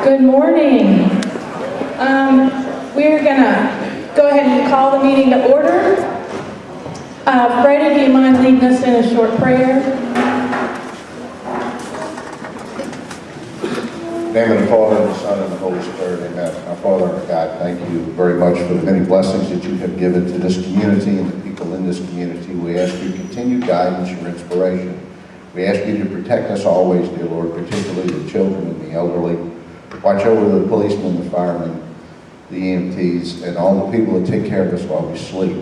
Good morning. We're going to go ahead and call the meeting to order. Freddie, do you mind leading us in a short prayer? In the name of the Father, and the Son, and the Holy Spirit, amen. Our Father and our God, thank you very much for the many blessings that you have given to this community and the people in this community. We ask your continued guidance, your inspiration. We ask you to protect us always, dear Lord, particularly the children and the elderly. Watch over the policemen, the firemen, the EMTs, and all the people that take care of us while we sleep.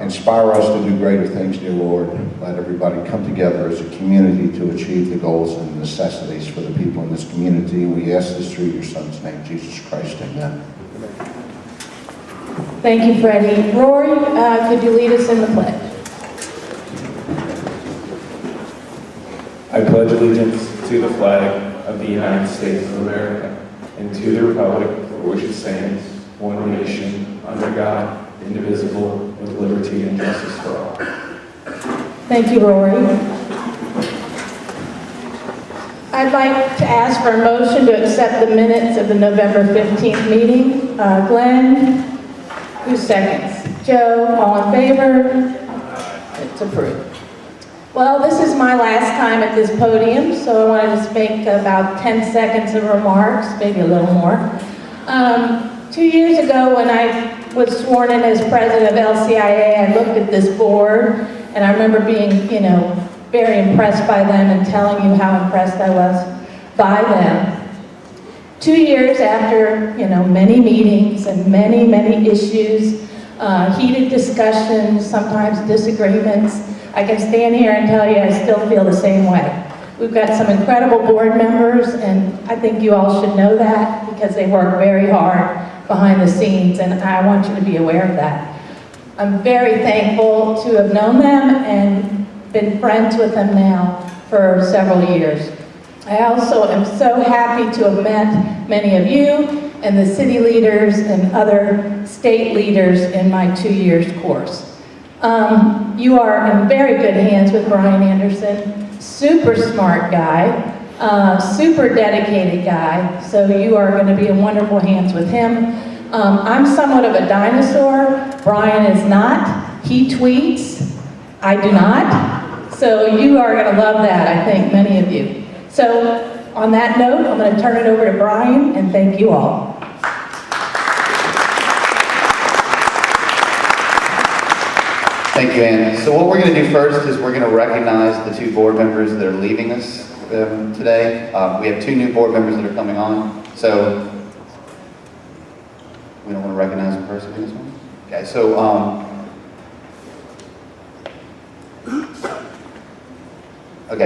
Inspire us to do greater things, dear Lord. Let everybody come together as a community to achieve the goals and necessities for the people in this community. We ask this through your Son's name, Jesus Christ. Amen. Thank you, Freddie. Rory, could you lead us in the pledge? I pledge allegiance to the flag of the United States of America and to the republic for which it stands, one nation, under God, indivisible, with liberty and justice for all. Thank you, Rory. I'd like to ask for a motion to accept the minutes of the November 15th meeting. Glenn, who seconds? Joe, all in favor? It's approved. Well, this is my last time at this podium, so I wanted to make about 10 seconds of remarks, maybe a little more. 2 years ago, when I was sworn in as president of LCIA, I looked at this board, and I remember being, very impressed by them and telling you how impressed I was by them. 2 years after, many meetings and many issues, heated discussions, sometimes disagreements, I can stand here and tell you I still feel the same way. We've got some incredible board members, and I think you all should know that because they work very hard behind the scenes, and I want you to be aware of that. I'm very thankful to have known them and been friends with them now for several years. I also am so happy to have met many of you and the city leaders and other state leaders in my 2 years course. You are in very good hands with Brian Anderson, super smart guy, super dedicated guy, so you are going to be in wonderful hands with him. I'm somewhat of a dinosaur. Brian is not. He tweets. I do not. So you are going to love that, I think, many of you. So on that note, I'm going to turn it over to Brian, and thank you all. Thank you, Ann. So what we're going to do first is we're going to recognize the two board members that are leaving us today. We have two new board members that are coming on. So we don't want to recognize them first in this one? Okay,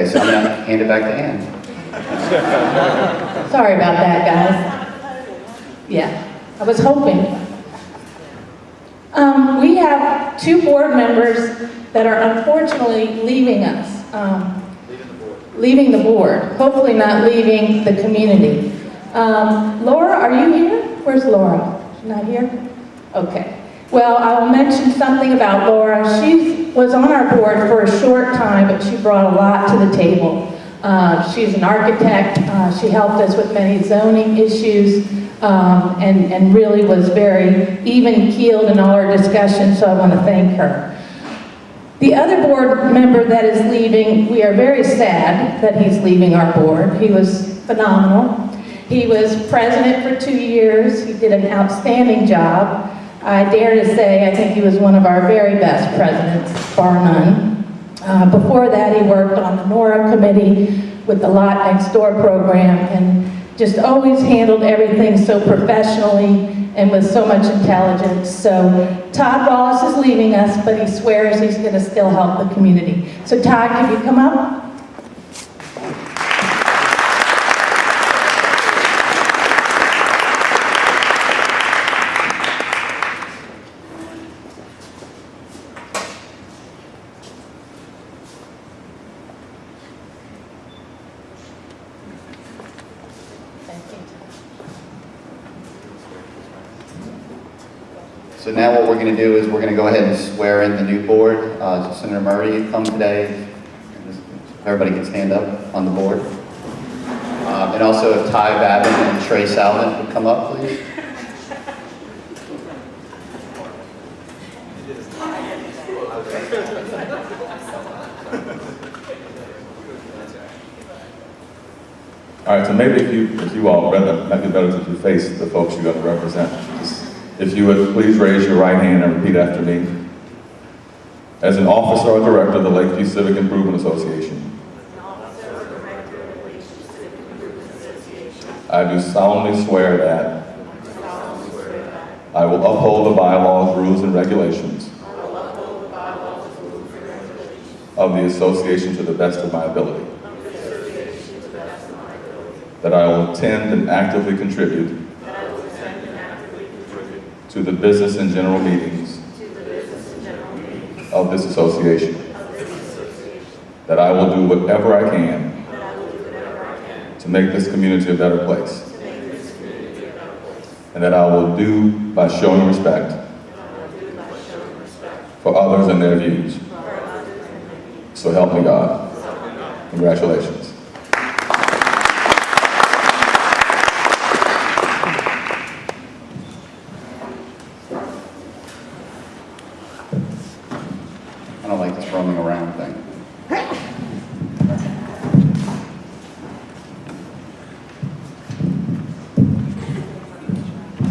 so I'm going to hand it back to Ann. Sorry about that, guys. Yeah, I was hoping. We have two board members that are unfortunately leaving us. Leaving the board. Hopefully not leaving the community. Laura, are you here? Where's Laura? She's not here? Okay. Well, I will mention something about Laura. She was on our board for a short time, but she brought a lot to the table. She's an architect. She helped us with many zoning issues. And really was very even-keeled in all our discussions, so I want to thank her. The other board member that is leaving, we are very sad that he's leaving our board. He was phenomenal. He was president for 2 years. He did an outstanding job. I dare to say I think he was one of our very best presidents, bar none. Before that, he worked on the NORA committee with the Lot Next Door program, and just always handled everything so professionally and with so much intelligence. So Todd Wallace is leaving us, but he swears he's going to still help the community. So Todd, can you come up? So now what we're going to do is we're going to go ahead and swear in the new board. Senator Murray, you come today. Everybody can stand up on the board. And also if Ty Babin and Trey Salvin would come up, please. All right, so maybe if you all, rather, might be better if you face the folks you're going to represent. If you would please raise your right hand and repeat after me. As an officer or director of the Lakeview Civic Improvement Association, I do solemnly swear that I will uphold the bylaws, rules, and regulations of the association to the best of my ability. That I will attend and actively contribute to the business and general meetings of this association. That I will do whatever I can to make this community a better place. And that I will do by showing respect for others and their views. So help me God. Congratulations. I don't like this roaming around thing.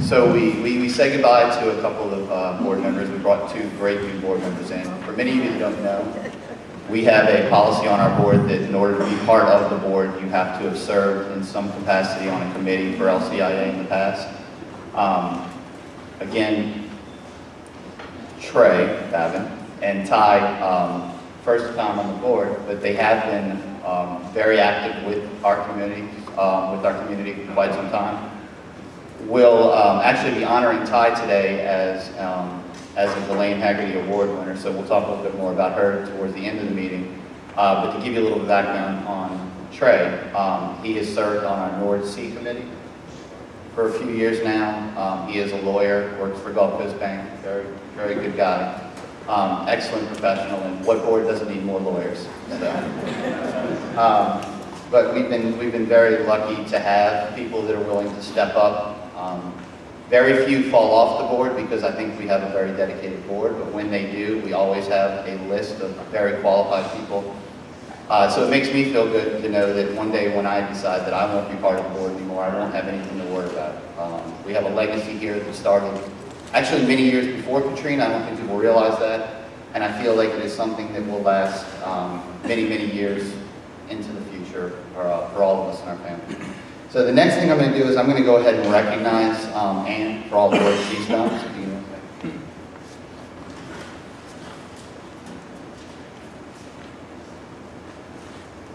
So we say goodbye to a couple of board members. We brought two great new board members in. For many of you that don't know, we have a policy on our board that in order to be part of the board, you have to have served in some capacity on a committee for LCIA in the past. Again, Trey Babin and Ty, first time on the board, but they have been very active with our community for quite some time. We'll actually be honoring Ty today as a Delane Haggerty Award winner, so we'll talk a little bit more about her towards the end of the meeting. But to give you a little background on Trey, he has served on our North Sea Committee for a few years now. He is a lawyer, works for Gulf Coast Bank, very, very good guy. Excellent professional, and what board doesn't need more lawyers? So, but we've been very lucky to have people that are willing to step up. Very few fall off the board because I think we have a very dedicated board, but when they do, we always have a list of very qualified people. So it makes me feel good to know that one day when I decide that I won't be part of the board anymore, I won't have anything to worry about. We have a legacy here that started actually many years before Katrina. I don't think people realize that, and I feel like it is something that will last many, many years into the future for all of us and our family. So the next thing I'm going to do is I'm going to go ahead and recognize Anne for all the work she's done.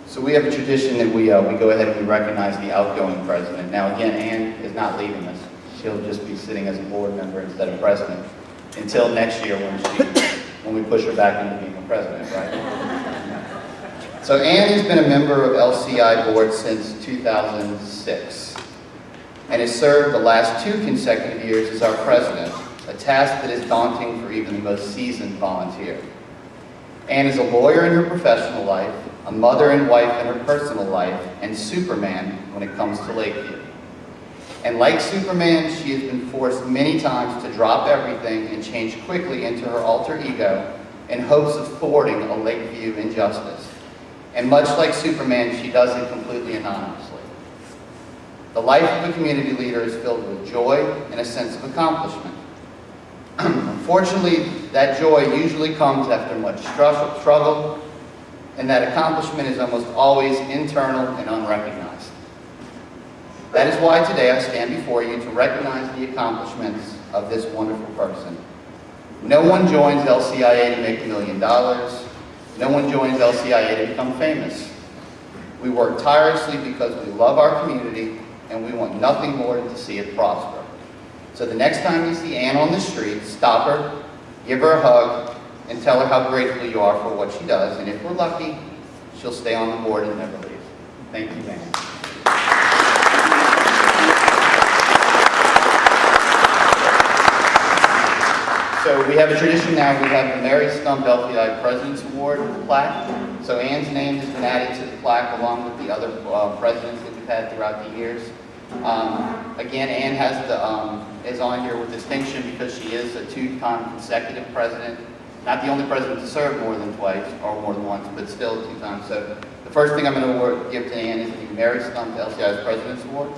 So we have a tradition that we go ahead and we recognize the outgoing president. Now again, Anne is not leaving us. She'll just be sitting as a board member instead of president until next year when we push her back into being a president, right? So Anne has been a member of LCI board since 2006 and has served the last 2 consecutive years as our president, a task that is daunting for even the most seasoned volunteer. Anne is a lawyer in her professional life, a mother and wife in her personal life, and Superman when it comes to Lakeview. And like Superman, she has been forced many times to drop everything and change quickly into her alter ego in hopes of thwarting a Lakeview injustice. And much like Superman, she does it completely anonymously. The life of a community leader is filled with joy and a sense of accomplishment. Unfortunately, that joy usually comes after much struggle, and that accomplishment is almost always internal and unrecognized. That is why today I stand before you to recognize the accomplishments of this wonderful person. No one joins LCIA to make $1 million. No one joins LCIA to become famous. We work tirelessly because we love our community and we want nothing more than to see it prosper. So the next time you see Anne on the street, stop her, give her a hug, and tell her how grateful you are for what she does. And if we're lucky, she'll stay on the board and never leave. Thank you, Anne. So we have a tradition now. We have the Mary Stump LPI President's Award plaque. So Anne's name has been added to the plaque along with the other presidents that we've had throughout the years. Again, Ann is on here with distinction because she is a two-time consecutive president. Not the only president to serve more than twice or more than once, but still 2 times. So the first thing I'm going to give to Ann is the Mary Stump LCIA's President's Award.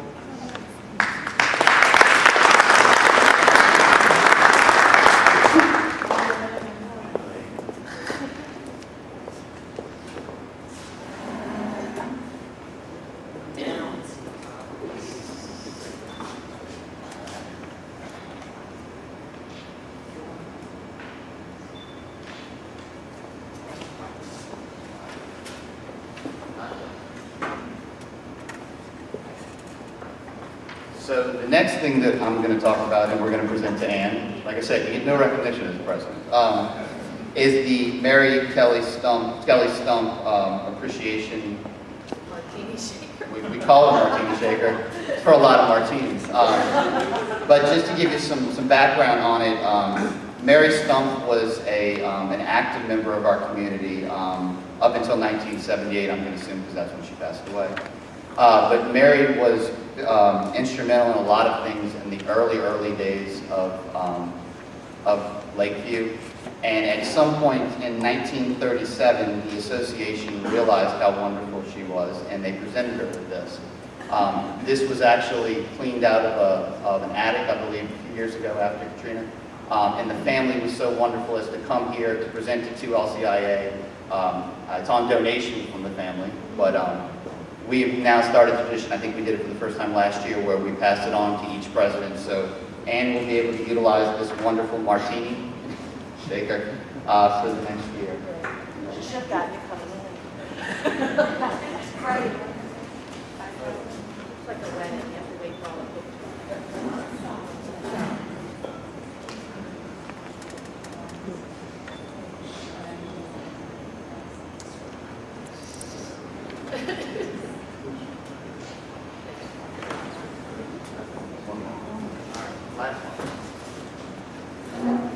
So the next thing that I'm going to talk about and we're going to present to Ann, like I said, you get no recognition as president, is the Mary Kelly Stump Appreciation Martini Shaker. We call it Martini Shaker. It's for a lot of martinis. But just to give you some background on it, Mary Stump was an active member of our community up until 1978, I'm going to assume, because that's when she passed away. But Mary was instrumental in a lot of things in the early days of Lakeview. And at some point in 1937, the association realized how wonderful she was, and they presented her with this. This was actually cleaned out of an attic, I believe, a few years ago after Katrina. And the family was so wonderful as to come here to present it to LCIA. It's on donation from the family, but we've now started a tradition, I think we did it for the first time last year, where we passed it on to each president. So Ann will be able to utilize this wonderful martini shaker for the next year. You should have gotten it coming in. Right. It's like a wedding, you have to wait for all the pictures.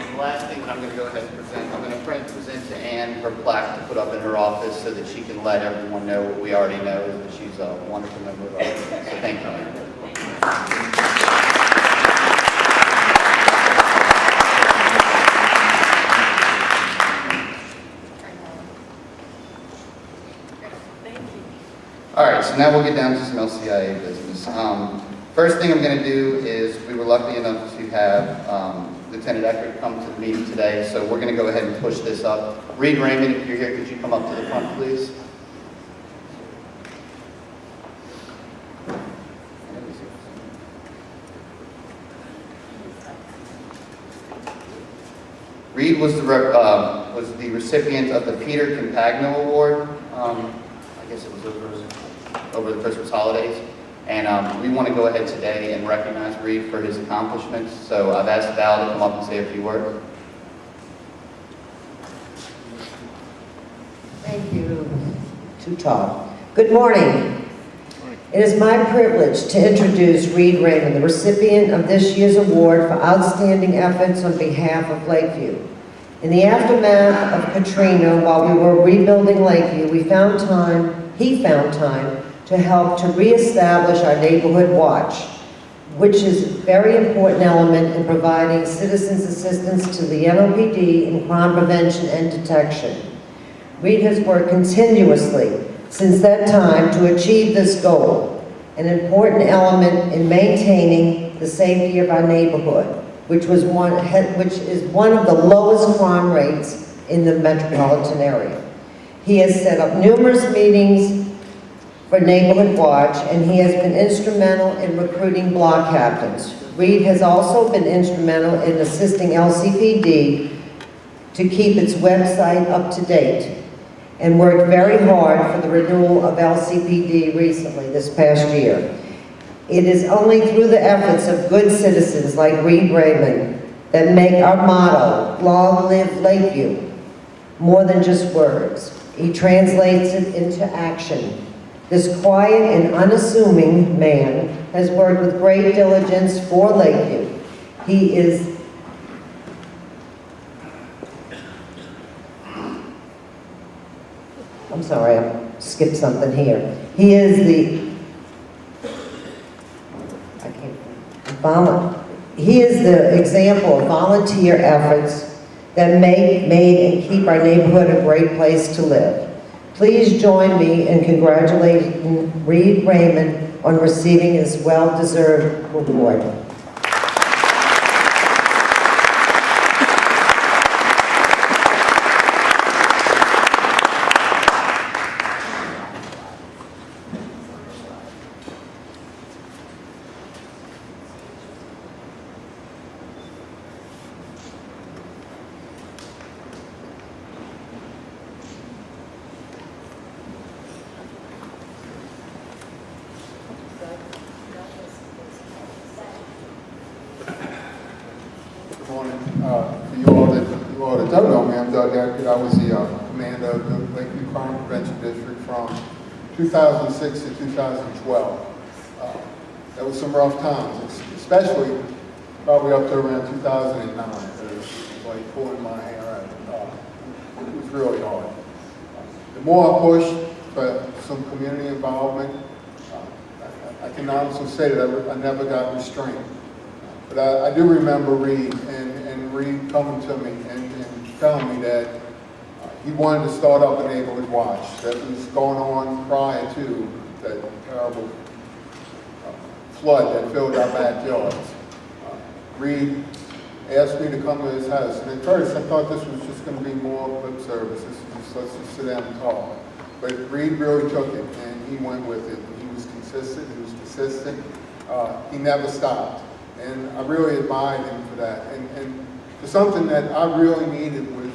The last thing that I'm going to go ahead and present, I'm going to present to Ann her plaque to put up in her office so that she can let everyone know what we already know, is that she's a wonderful member of our community. So thank you, Ann. All right, so now we'll get down to some LCIA business. First thing I'm going to do is, we were lucky enough to have Lieutenant Eckert come to the meeting today, so we're going to go ahead and push this up. Reed Raymond, if you're here, could you come up to the front, please? Reed was the recipient of the Peter Campagno Award. I guess it was over the Christmas holidays. And we want to go ahead today and recognize Reed for his accomplishments. So I've asked Val to come up and say a few words. Thank you, to talk. Good morning. It is my privilege to introduce Reed Raymond, the recipient of this year's award for outstanding efforts on behalf of Lakeview. In the aftermath of Katrina, while we were rebuilding Lakeview, he found time to help to reestablish our neighborhood watch, which is a very important element in providing citizens assistance to the NOPD in crime prevention and detection. Reed has worked continuously since that time to achieve this goal, an important element in maintaining the safety of our neighborhood, which is one of the lowest crime rates in the metropolitan area. He has set up numerous meetings for Neighborhood Watch, and he has been instrumental in recruiting block captains. Reed has also been instrumental in assisting LCPD to keep its website up to date, and worked very hard for the renewal of LCPD recently, this past year. It is only through the efforts of good citizens like Reed Raymond that make our motto, "Long live Lakeview," more than just words. He translates it into action. This quiet and unassuming man has worked with great diligence for Lakeview. He is I'm sorry, I skipped something here. He is He is the example of volunteer efforts that made and keep our neighborhood a great place to live. Please join me in congratulating Reed Raymond on receiving his well-deserved reward. Good morning. For you all that don't know me, I'm Doug Eckert. I was the commander of the Lakeview Crime Prevention District from 2006 to 2012. That was some rough times, especially probably up to around 2009. It was like pulling my hair out. It was really hard. The more I pushed for some community involvement, I can honestly say that I never got restrained. But I do remember Reed and Reed coming to me and telling me that he wanted to start up a neighborhood watch that was going on prior to that terrible flood that filled our backyards. Reed asked me to come to his house, and at first I thought this was just going to be more lip service. This is just, let's just sit down and talk. But Reed really took it, and he went with it. He was consistent, he was persistent, he never stopped. And I really admired him for that. And for something that I really needed was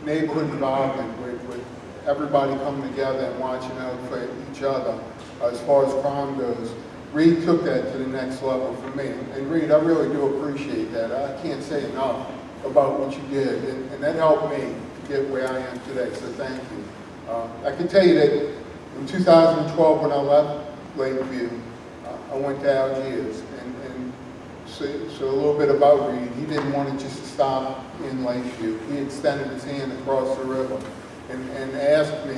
neighborhood involvement, with everybody coming together and watching out for each other as far as crime goes. Reed took that to the next level for me. And Reed, I really do appreciate that. I can't say enough about what you did. And that helped me to get where I am today, so thank you. I can tell you that in 2012 when I left Lakeview, I went to Algiers. So a little bit about Reed. He didn't want to just stop in Lakeview. He extended his hand across the river and asked me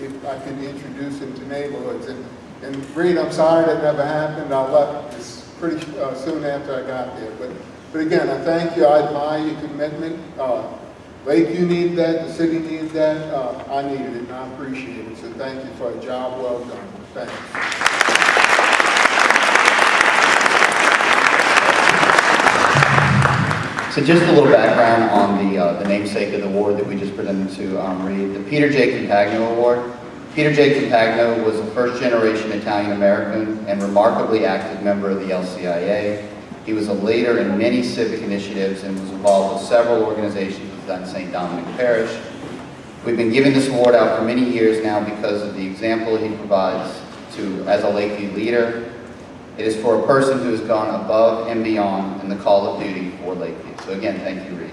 if I could introduce him to neighborhoods. And Reed, I'm sorry that never happened. I left this pretty soon after I got there. But again, I thank you. I admire your commitment. Lakeview needed that. The city needed that. I needed it, and I appreciate it. So thank you for a job well done. Thanks. So just a little background on the namesake of the award that we just presented to Reed. The Peter J. Compagno Award. Peter J. Compagno was a first-generation Italian-American and remarkably active member of the LCIA. He was a leader in many civic initiatives and was involved with several organizations within St. Dominic Parish. We've been giving this award out for many years now because of the example he provides as a Lakeview leader. It is for a person who has gone above and beyond in the call of duty for Lakeview. So again, thank you, Reed.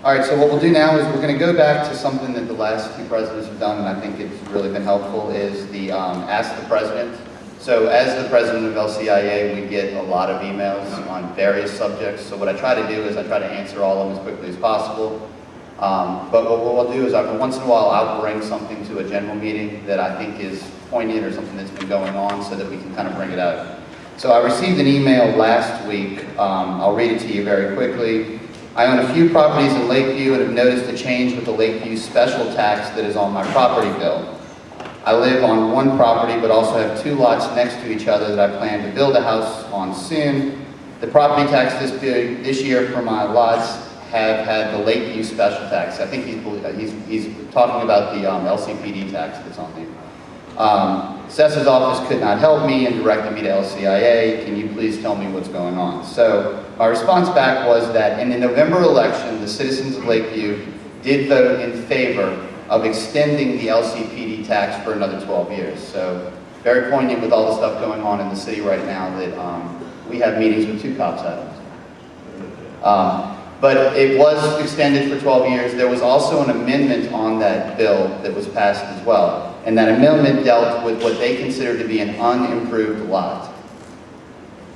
All right, so what we'll do now is we're going to go back to something that the last two presidents have done, and I think it's really been helpful, is the Ask the President. So as the president of LCIA, we get a lot of emails on various subjects. So what I try to do is I try to answer all of them as quickly as possible. But what we'll do is once in a while I'll bring something to a general meeting that I think is poignant or something that's been going on so that we can kind of bring it out. So I received an email last week. I'll read it to you very quickly. I own a few properties in Lakeview and have noticed a change with the Lakeview special tax that is on my property bill. I live on one property but also have two lots next to each other that I plan to build a house on soon. The property tax this year for my lots have had the Lakeview special tax. I think he's talking about the LCPD tax that's on there. Assessor's office could not help me and directed me to LCIA. Can you please tell me what's going on? So my response back was that in the November election, the citizens of Lakeview did vote in favor of extending the LCPD tax for another 12 years. So very poignant with all the stuff going on in the city right now that we have meetings with two cops at it. But it was extended for 12 years. There was also an amendment on that bill that was passed as well. And that amendment dealt with what they considered to be an unimproved lot.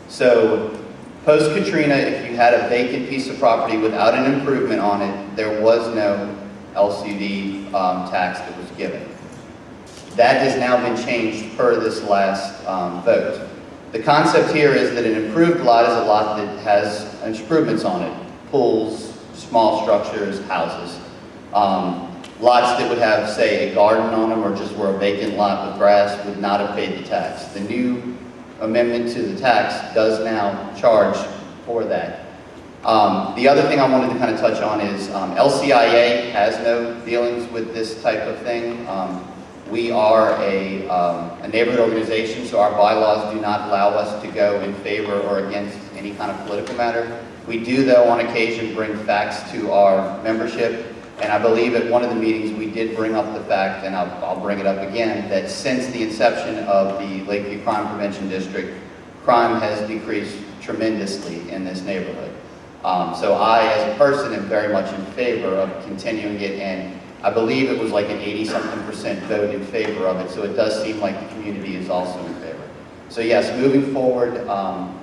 So post-Katrina, if you had a vacant piece of property without an improvement on it, there was no LCD tax that was given. That has now been changed per this last vote. The concept here is that an improved lot is a lot that has improvements on it, pools, small structures, houses. Lots that would have, say, a garden on them or just were a vacant lot with grass would not have paid the tax. The new amendment to the tax does now charge for that. The other thing I wanted to kind of touch on is LCIA has no dealings with this type of thing. We are a neighborhood organization, so our bylaws do not allow us to go in favor or against any kind of political matter. We do, though, on occasion bring facts to our membership. And I believe at one of the meetings we did bring up the fact, and I'll bring it up again, that since the inception of the Lakeview Crime Prevention District, crime has decreased tremendously in this neighborhood. So I, as a person, am very much in favor of continuing it, and I believe it was like an 80-something% vote in favor of it, so it does seem like the community is also in favor. So yes, moving forward,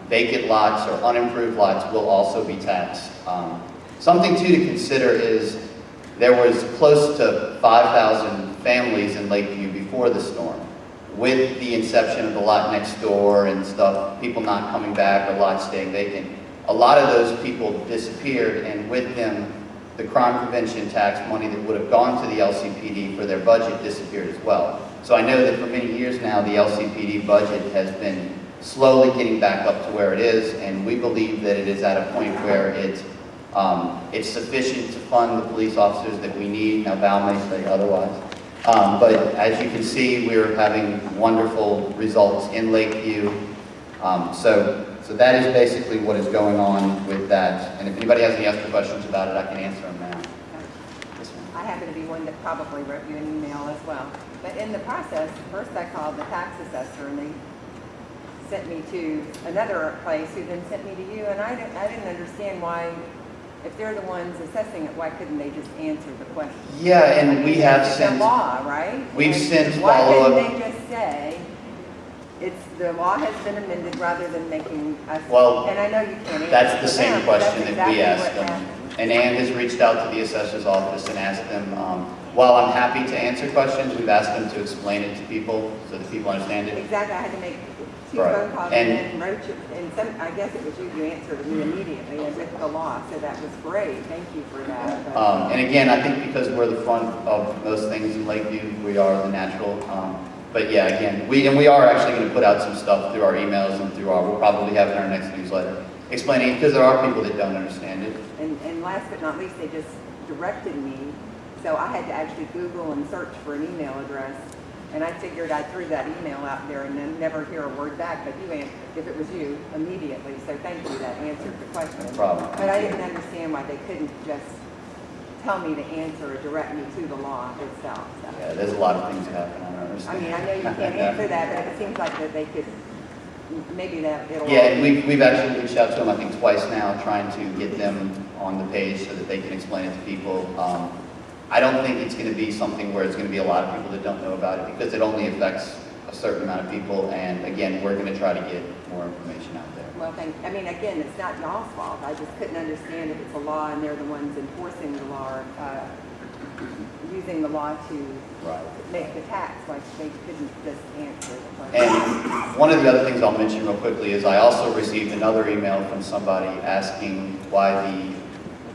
vacant lots or unimproved lots will also be taxed. Something too to consider is there was close to 5,000 families in Lakeview before the storm. With the inception of the lot next door and stuff, people not coming back or lots staying vacant, a lot of those people disappeared, and with them, the crime prevention tax money that would have gone to the LCPD for their budget disappeared as well. So I know that for many years now, the LCPD budget has been slowly getting back up to where it is, and we believe that it is at a point where it's sufficient to fund the police officers that we need. Now, Val may say otherwise. But as you can see, we're having wonderful results in Lakeview. So that is basically what is going on with that. And if anybody has any extra questions about it, I can answer them now. I happen to be one that probably wrote you an email as well. But in the process, first I called the tax assessor and they sent me to another place who then sent me to you, and I didn't understand why, if they're the ones assessing it, why couldn't they just answer the question? Yeah, and we have It's since... a law, right? We've And since why followed couldn't they just say, the law has been amended rather than making us... Well, and I know you can't answer That's the for same them, but question that's that we exactly asked what them. happened. And Ann has reached out to the assessor's office and asked them, while I'm happy to answer questions, we've asked them to explain it to people so that people understand it. Exactly, I had to make two Right. phone calls And- and then wrote you, and I guess it was you answered me immediately and with the law, so that was great, thank you for that. But, And again, I think because we're the front of most things in Lakeview, we are the natural. But yeah, again, we are actually going to put out some stuff through our emails and we'll probably have it in our next newsletter, explaining it, because there are people that don't understand it. and last but not least, they just directed me, so I had to actually Google and search for an email address, and I figured I threw that email out there and then never hear a word back, but you answered, if it was you, immediately, so thank you, that answered the question. No problem. But I didn't understand why they couldn't just tell me to answer or direct me to the law itself. So. Yeah, there's a lot of things that happen, I don't I understand. mean, I know you can't answer that, but it seems like that they could, maybe that it'll... Yeah, and we've actually reached out to them, I think, twice now, trying to get them on the page so that they can explain it to people. I don't think it's going to be something where it's going to be a lot of people that don't know about it, because it only affects a certain amount of people, and again, we're going to try to get more information out there. Well, I mean, again, it's not y'all's fault. I just couldn't understand if it's a law and they're the ones enforcing the law, using the law to make the tax, like they couldn't just answer the question. And one of the other things I'll mention real quickly is I also received another email from somebody asking why the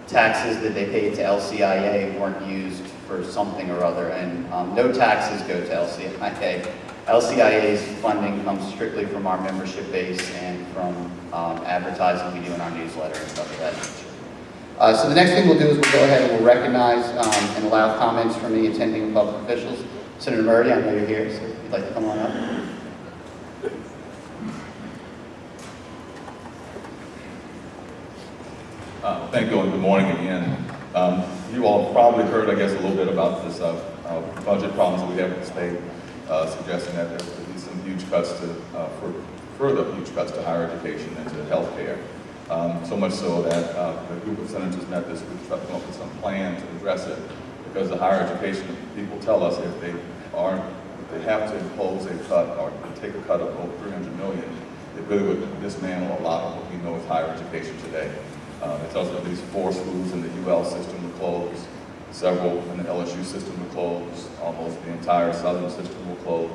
taxes that they paid to LCIA weren't used for something or other, and no taxes go to LCIA. LCIA's funding comes strictly from our membership base and from advertising we do in our newsletter and stuff of that nature. So the next thing we'll do is we'll go ahead and we'll recognize and allow comments from the attending public officials. Senator Murray, I know you're here, so if you'd like to come on up. Thank you and good morning again. You all probably heard, I guess, a little bit about this budget problems that we have with the state, suggesting that there will be some huge cuts further huge cuts to higher education and to health care. So much so that the group of senators met this week to try to come up with some plan to address it, because the higher education people tell us if they have to impose a cut or take a cut of over $300 million, it really would dismantle a lot of what we know is higher education today. It tells us at least 4 schools in the UL system will close, several in the LSU system will close, almost the entire Southern system will close.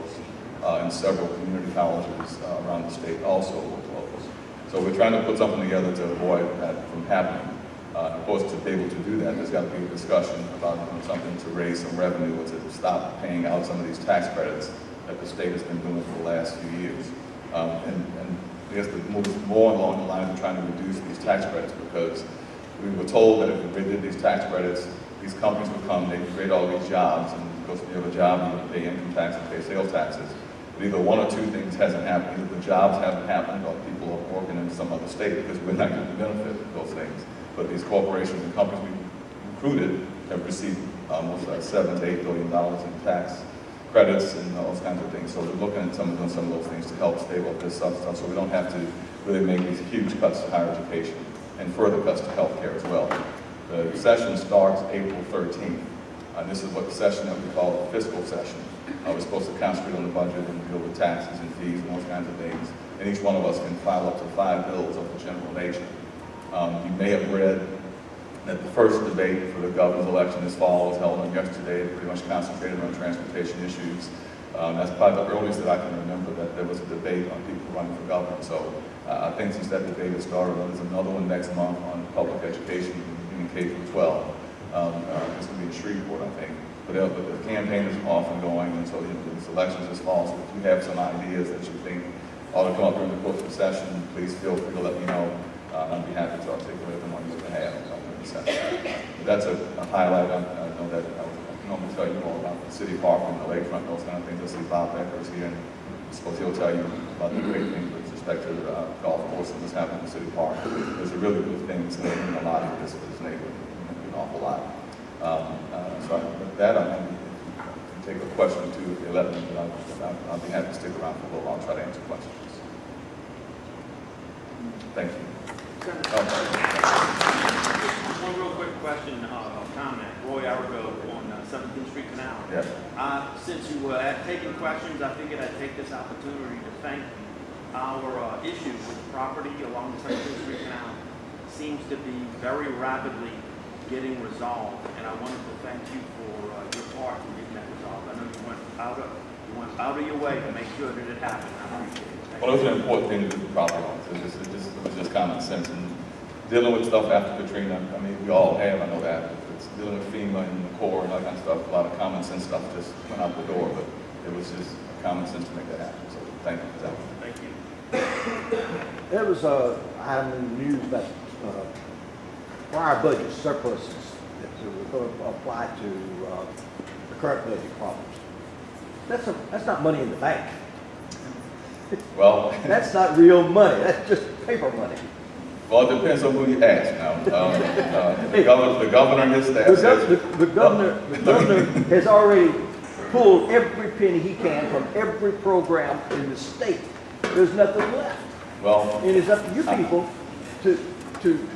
and several community colleges around the state also will close. So we're trying to put something together to avoid that from happening. Of course, to be able to do that, there's got to be a discussion about doing something to raise some revenue or to stop paying out some of these tax credits that the state has been doing for the last few years. And I guess the move more along the lines of trying to reduce these tax credits, because we were told that if we did these tax credits, these companies would come, they create all these jobs, and because if you have a job, you have to pay income tax and pay sales taxes. But either one or two things hasn't happened. Either the jobs haven't happened, or people are working in some other state because we're not getting the benefit of those things. But these corporations and companies we recruited have received almost $7 to $8 billion in tax credits and those kinds of things. So we're looking at some of those things to help stabilize this stuff, so we don't have to really make these huge cuts to higher education and further cuts to healthcare as well. The session starts April 13th. This is what the session that we call the fiscal session. We're supposed to concentrate on the budget and deal with taxes and fees and those kinds of things. And each one of us can file up to 5 bills of the general nature. You may have read that the first debate for the governor's election this fall was held on yesterday. It pretty much concentrated on transportation issues. That's probably the earliest that I can remember that there was a debate on people running for governor. So I think since that debate has started, there's another one next month on public education, beginning K through 12. It's going to be in Shreveport, I think. But the campaign is off and going, and so this elections this fall. So if you have some ideas that you think ought to come up during the course of the session, please feel free to let me know. I'd be happy to articulate them on your behalf. That's a highlight. I know that I can normally tell you more about the city park and the lakefront, those kind of things. I see Bob Becker's here, and I suppose he'll tell you about the great things with respect to the golf course and what's happening in the city park. There's a really good things that mean a lot for this neighborhood, an awful lot. So with that, I'm going to take a question or two if they let me, but I'll be happy to stick around for a little while and try to answer questions. Thank you. One real quick question or comment. Roy Arago on 17th Street Canal. Yes. Since you were taking questions, I figured I'd take this opportunity to thank our issues with property along the 17th Street Canal. Seems to be very rapidly getting resolved, and I wanted to thank you for your part in getting that resolved. I know you went out of your way to make sure that it happened. I appreciate it. Well, it was an important thing to do for property owners. It was just common sense. And dealing with stuff after Katrina, I mean, we all have, I know that. It's dealing with FEMA and the Corps and that kind of stuff. A lot of common sense stuff just went out the door, but it was just common sense to make that happen. So thank you for that. Thank you. There was a item in the news that prior budget surpluses that were going to apply to the current budget problems. That's not money in the bank. Well, That's not real money. That's just paper money. well, it depends on who you ask now. The governor and his staff says, The governor has already pulled every penny he can from every program in the state. There's nothing left. well, And it's up to you people to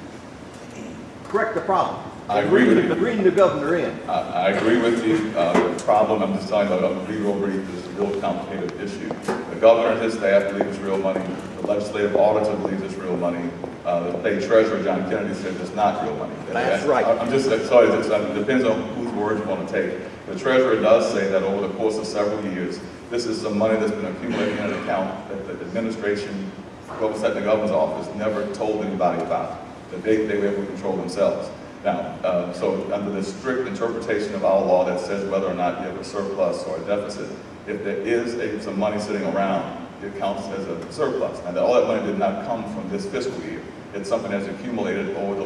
correct the problem. I agree with you. Bring the governor in. I agree with you. The problem, I'm just telling you, I'm real brief, this is a real complicated issue. The governor and his staff believe it's real money. The legislative auditor believes it's real money. The state treasurer, John Kennedy, said it's not real money. That's right. I'm just sorry, it depends on whose words you want to take. The treasurer does say that over the course of several years, this is some money that's been accumulating in an account that the administration, whoever sat in the governor's office, never told anybody about, that they were able to control themselves. Now, so under the strict interpretation of our law that says whether or not you have a surplus or a deficit, if there is some money sitting around, it counts as a surplus. And all that money did not come from this fiscal year. It's something that's accumulated over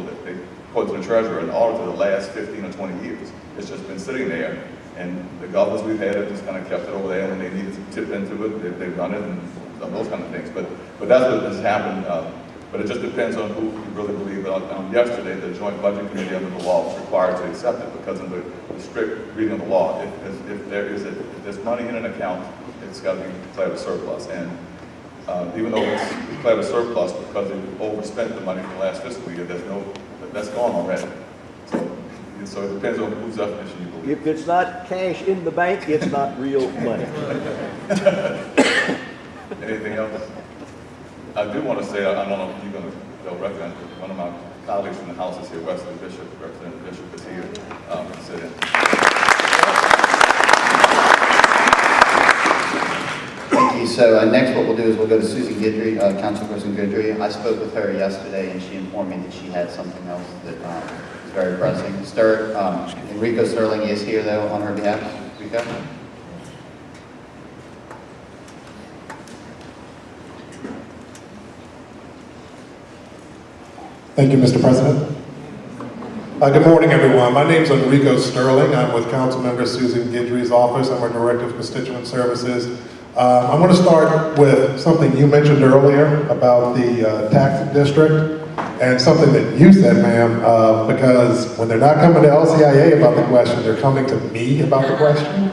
according to the treasurer, in order to the last 15 or 20 years. It's just been sitting there, and the governors we've had have just kind of kept it over there, and when they needed to tip into it, they've done it, and those kind of things. But that's what has happened. But it just depends on who you really believe. Yesterday, the Joint Budget Committee under the law was required to accept it because of the strict reading of the law. If there's money in an account, it's got to be declared a surplus. And even though it's declared a surplus because they overspent the money from the last fiscal year, that's gone already. So it depends on whose definition you believe. If it's not cash in the bank, it's not real money. Anything else? I do want to say, I don't know if you're going to recognize one of my colleagues from the House is here, Wesley Bishop, Representative Bishop is here to sit in. you. So next what we'll do is we'll go to Susan Guidry, Councilperson Guidry. I spoke with her yesterday and she informed me that she had something else that is very pressing. Enrico Sterling is here though on her behalf. Enrico? Thank you, Mr. President. Good morning, everyone. My name is Enrico Sterling. I'm with Councilmember Susan Guidry's office. I'm our Director of Constituent Services. I want to start with something you mentioned earlier about the tax district and something that you said, ma'am, because when they're not coming to LCIA about the question, they're coming to me about the question.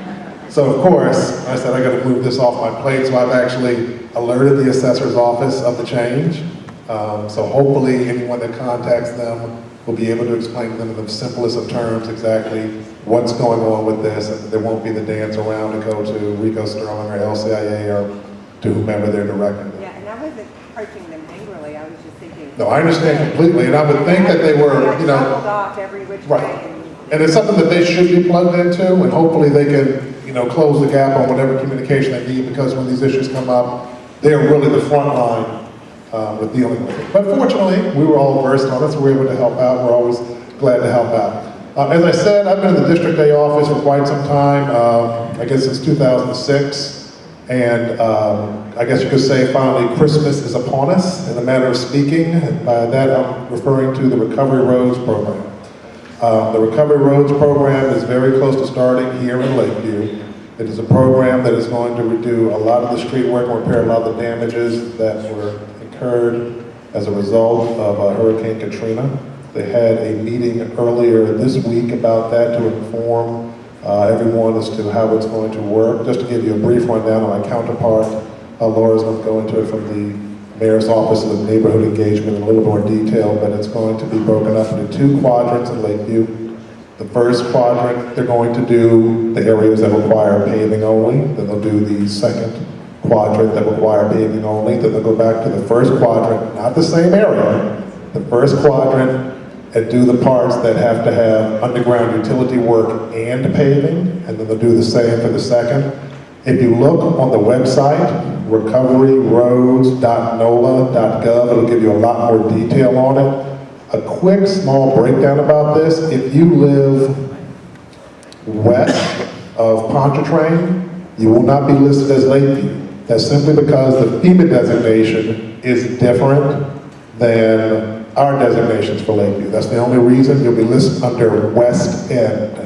So, of course, I said I got to move this off my plate, so I've actually alerted the assessor's office of the change. So hopefully anyone that contacts them will be able to explain to them in the simplest of terms exactly what's going on with this, and there won't be the dance around to go to Rico Sterling or LCIA or to whomever they're directing them. Yeah, and I wasn't approaching them angrily, I was just thinking. No, I understand completely, and I would think that they were, you know, Doubled off every which right. way. And it's something that they should be plugged into, and hopefully they can, you know, close the gap on whatever communication they need, because when these issues come up, they're really the front line with dealing with it. But fortunately, we were all versed on it, so we were able to help out. We're always glad to help out. As I said, I've been in the District A office for quite some time, I guess since 2006, and I guess you could say finally Christmas is upon us, in a manner of speaking. And by that, I'm referring to the Recovery Roads program. The Recovery Roads program is very close to starting here in Lakeview. It is a program that is going to redo a lot of the street work and repair a lot of the damages that were incurred as a result of Hurricane Katrina. They had a meeting earlier this week about that to inform everyone as to how it's going to work. Just to give you a brief rundown, my counterpart, Laura's going to go into it from the Mayor's Office of Neighborhood Engagement in a little more detail, but it's going to be broken up into 2 quadrants in Lakeview. The first quadrant, they're going to do the areas that require paving only. Then they'll do the second quadrant that require paving only. Then they'll go back to the first quadrant, not the same area, the first quadrant, and do the parts that have to have underground utility work and paving. And then they'll do the same for the second. If you look on the website, recoveryroads.nola.gov, it'll give you a lot more detail on it. A quick small breakdown about this: if you live west of Pontchartrain, you will not be listed as Lakeview. That's simply because the FEMA designation is different than our designations for Lakeview. That's the only reason. You'll be listed under West End.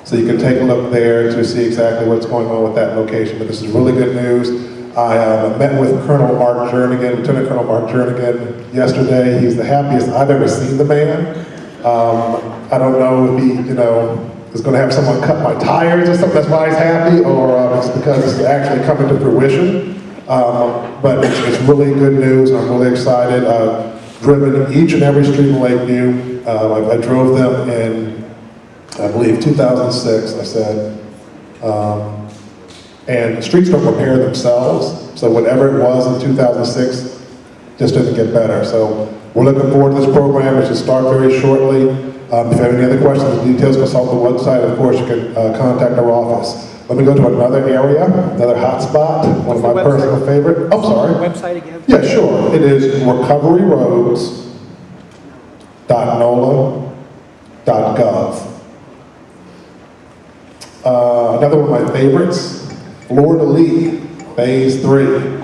So you can take a look there to see exactly what's going on with that location. But this is really good news. I met with Colonel Mark Jernigan, Lieutenant Colonel Mark Jernigan, yesterday. He's the happiest I've ever seen the man. I don't know if he, you know, is going to have someone cut my tires or something, that's why he's happy, or it's because it's actually coming to fruition. But it's really good news. I'm really excited. I've driven each and every street in Lakeview. I drove them in, I believe, 2006, I said. And the streets don't repair themselves, so whatever it was in 2006 just didn't get better. So we're looking forward to this program. It should start very shortly. If you have any other questions or details, consult the website. Of course, you can contact our office. Let me go to another area, another hot spot, one of my personal favorite. Oh, sorry. Website again? Yeah, sure. It is recoveryroads.nola.gov. Another one of my favorites, Florida Lee, Phase 3.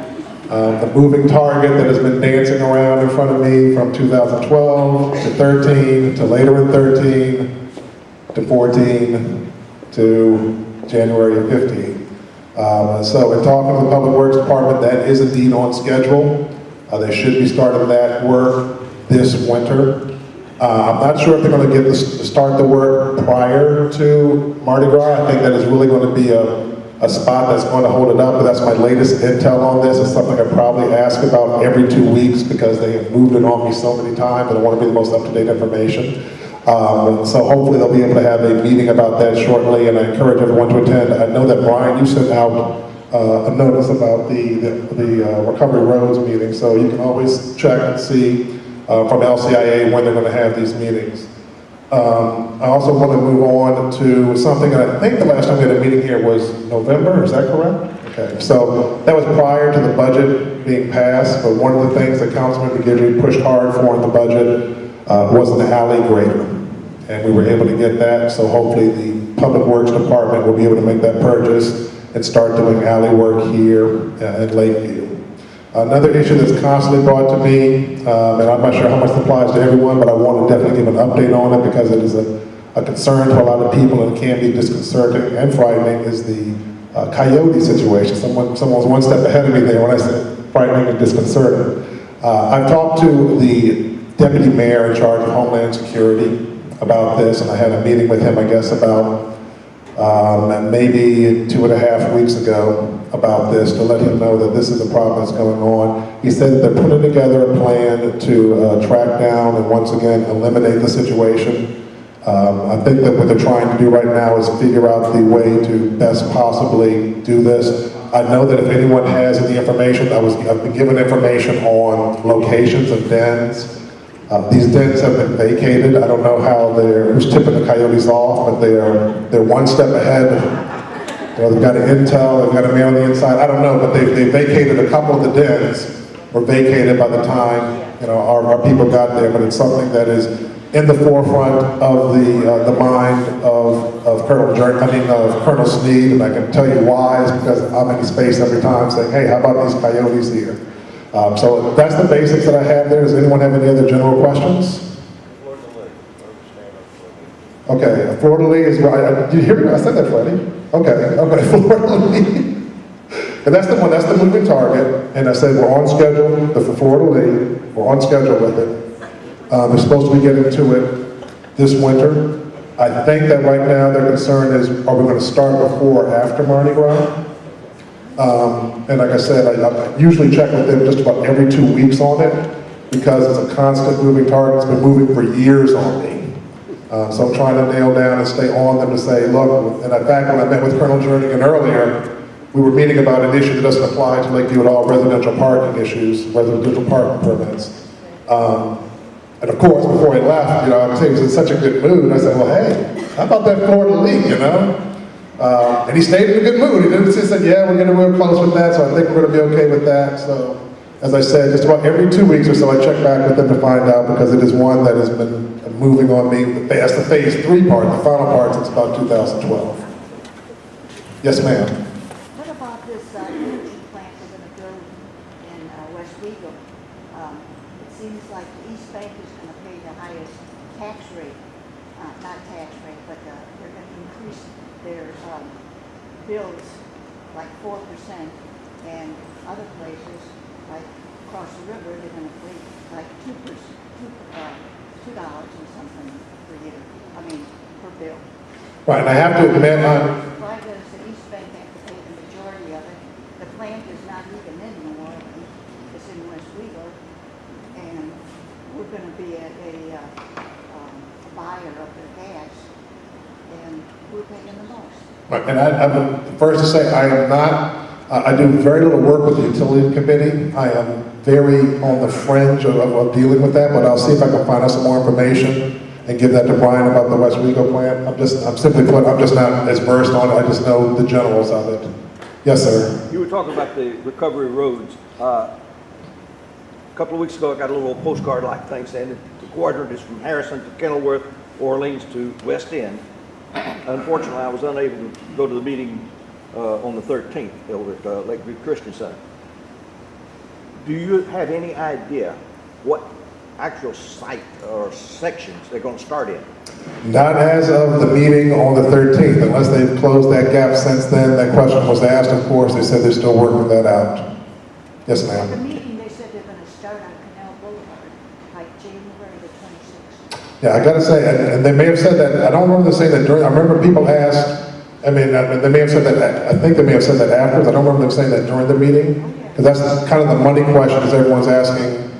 The moving target that has been dancing around in front of me from 2012 to 13 to later in 13 to 14 to January of 15. So in talking to the Public Works Department, that is indeed on schedule. They should be starting that work this winter. I'm not sure if they're going to start the work prior to Mardi Gras. I think that is really going to be a spot that's going to hold it up, but that's my latest intel on this. It's something I probably ask about every 2 weeks because they have moved it on me so many times, and I want to be the most up-to-date information. So hopefully they'll be able to have a meeting about that shortly, and I encourage everyone to attend. I know that, Brian, you sent out a notice about the Recovery Roads meeting, so you can always check and see from LCIA when they're going to have these meetings. I also want to move on to something, and I think the last time we had a meeting here was November, is that correct? Okay, so that was prior to the budget being passed, but one of the things that Councilman McGidry pushed hard for in the budget was an alley grader. And we were able to get that, so hopefully the Public Works Department will be able to make that purchase and start doing alley work here at Lakeview. Another issue that's constantly brought to me, and I'm not sure how much it applies to everyone, but I want to definitely give an update on it because it is a concern to a lot of people and it can be disconcerting and frightening, is the coyote situation. Someone's one step ahead of me there when I said frightening and disconcerting. I've talked to the deputy mayor in charge of Homeland Security about this, and I had a meeting with him, I guess, about maybe 2.5 weeks ago about this, to let him know that this is a problem that's going on. He said that they're putting together a plan to track down and once again eliminate the situation. I think that what they're trying to do right now is figure out the way to best possibly do this. I know that if anyone has any information, I've been given information on locations of dens. These dens have been vacated. I don't know how who's tipping the coyotes off, but they're one step ahead. They've got an intel, they've got a man on the inside. I don't know, but they vacated a couple of the dens. Were vacated by the time our people got there, but it's something that is in the forefront of the mind of Colonel Sneed, and I can tell you why. Is because I'm in his face every time saying, "Hey, how about these coyotes here?" So that's the basics that I have there. Does anyone have any other general questions? Okay, Fleur-de-Lis is right. Did you hear me? I said that, Freddie. Okay, Fleur-de-Lis. And that's the moving target. And I said we're on schedule for Fleur-de-Lis. We're on schedule with it. They're supposed to be getting to it this winter. I think that right now their concern is, are we going to start before or after Mardi Gras? And like I said, I usually check with them just about every 2 weeks on it because it's a constant moving target. It's been moving for years on me. So I'm trying to nail down and stay on them to say, look, and in fact, when I met with Colonel Jernigan earlier, we were meeting about an issue that doesn't apply to Lakeview at all, residential parking issues, residential parking permits. And of course, before he left, I would say he was in such a good mood. I said, well, hey, how about that Fleur-de-Lis, and he stayed in a good mood. He said, yeah, we're getting real close with that, so I think we're going to be okay with that. So, as I said, just about every 2 weeks or so, I check back with them to find out because it is one that has been moving on me. That's the phase 3 part, the final part since about 2012. Yes, ma'am. What about this energy plant they're going to build in West Weagle? It seems like the East Bank is going to pay the highest tax rate, not tax rate, but they're going to increase their bills like 4%, and other places, like across the river, they're going to pay like $2 and something per year. Per bill. Right, and I have to admit, Why does the East Bank have to pay the majority of it? The plant is not even in New Orleans, it's in West Weagle, and we're going to be a buyer of their gas, and we're paying the most. right, and I'm the first to say I am not, I do very little work with the utility committee. I am very on the fringe of dealing with that, but I'll see if I can find out some more information and give that to Brian about the West Weagle plant. I'm just not as versed on it. I just know the generals of it. Yes, sir. You were talking about the recovery roads. A couple of weeks ago, I got a little postcard-like thing saying that the quadrant is from Harrison to Kenilworth, Orleans to West End. Unfortunately, I was unable to go to the meeting on the 13th over at Lakeview Christian Center. Do you have any idea what actual site or sections they're going to start in? Not as of the meeting on the 13th, unless they've closed that gap since then. That question was asked, of course. They said they're still working that out. Yes, At the ma'am. meeting, they said they're going to start on Canal Boulevard, like January the 26th. Yeah, I got to say, and they may have said that. I don't remember them saying that during. I remember people asked. They may have said that. I think they may have said that afterwards. I don't remember them saying that during the meeting, because that's kind of the money question, is everyone's asking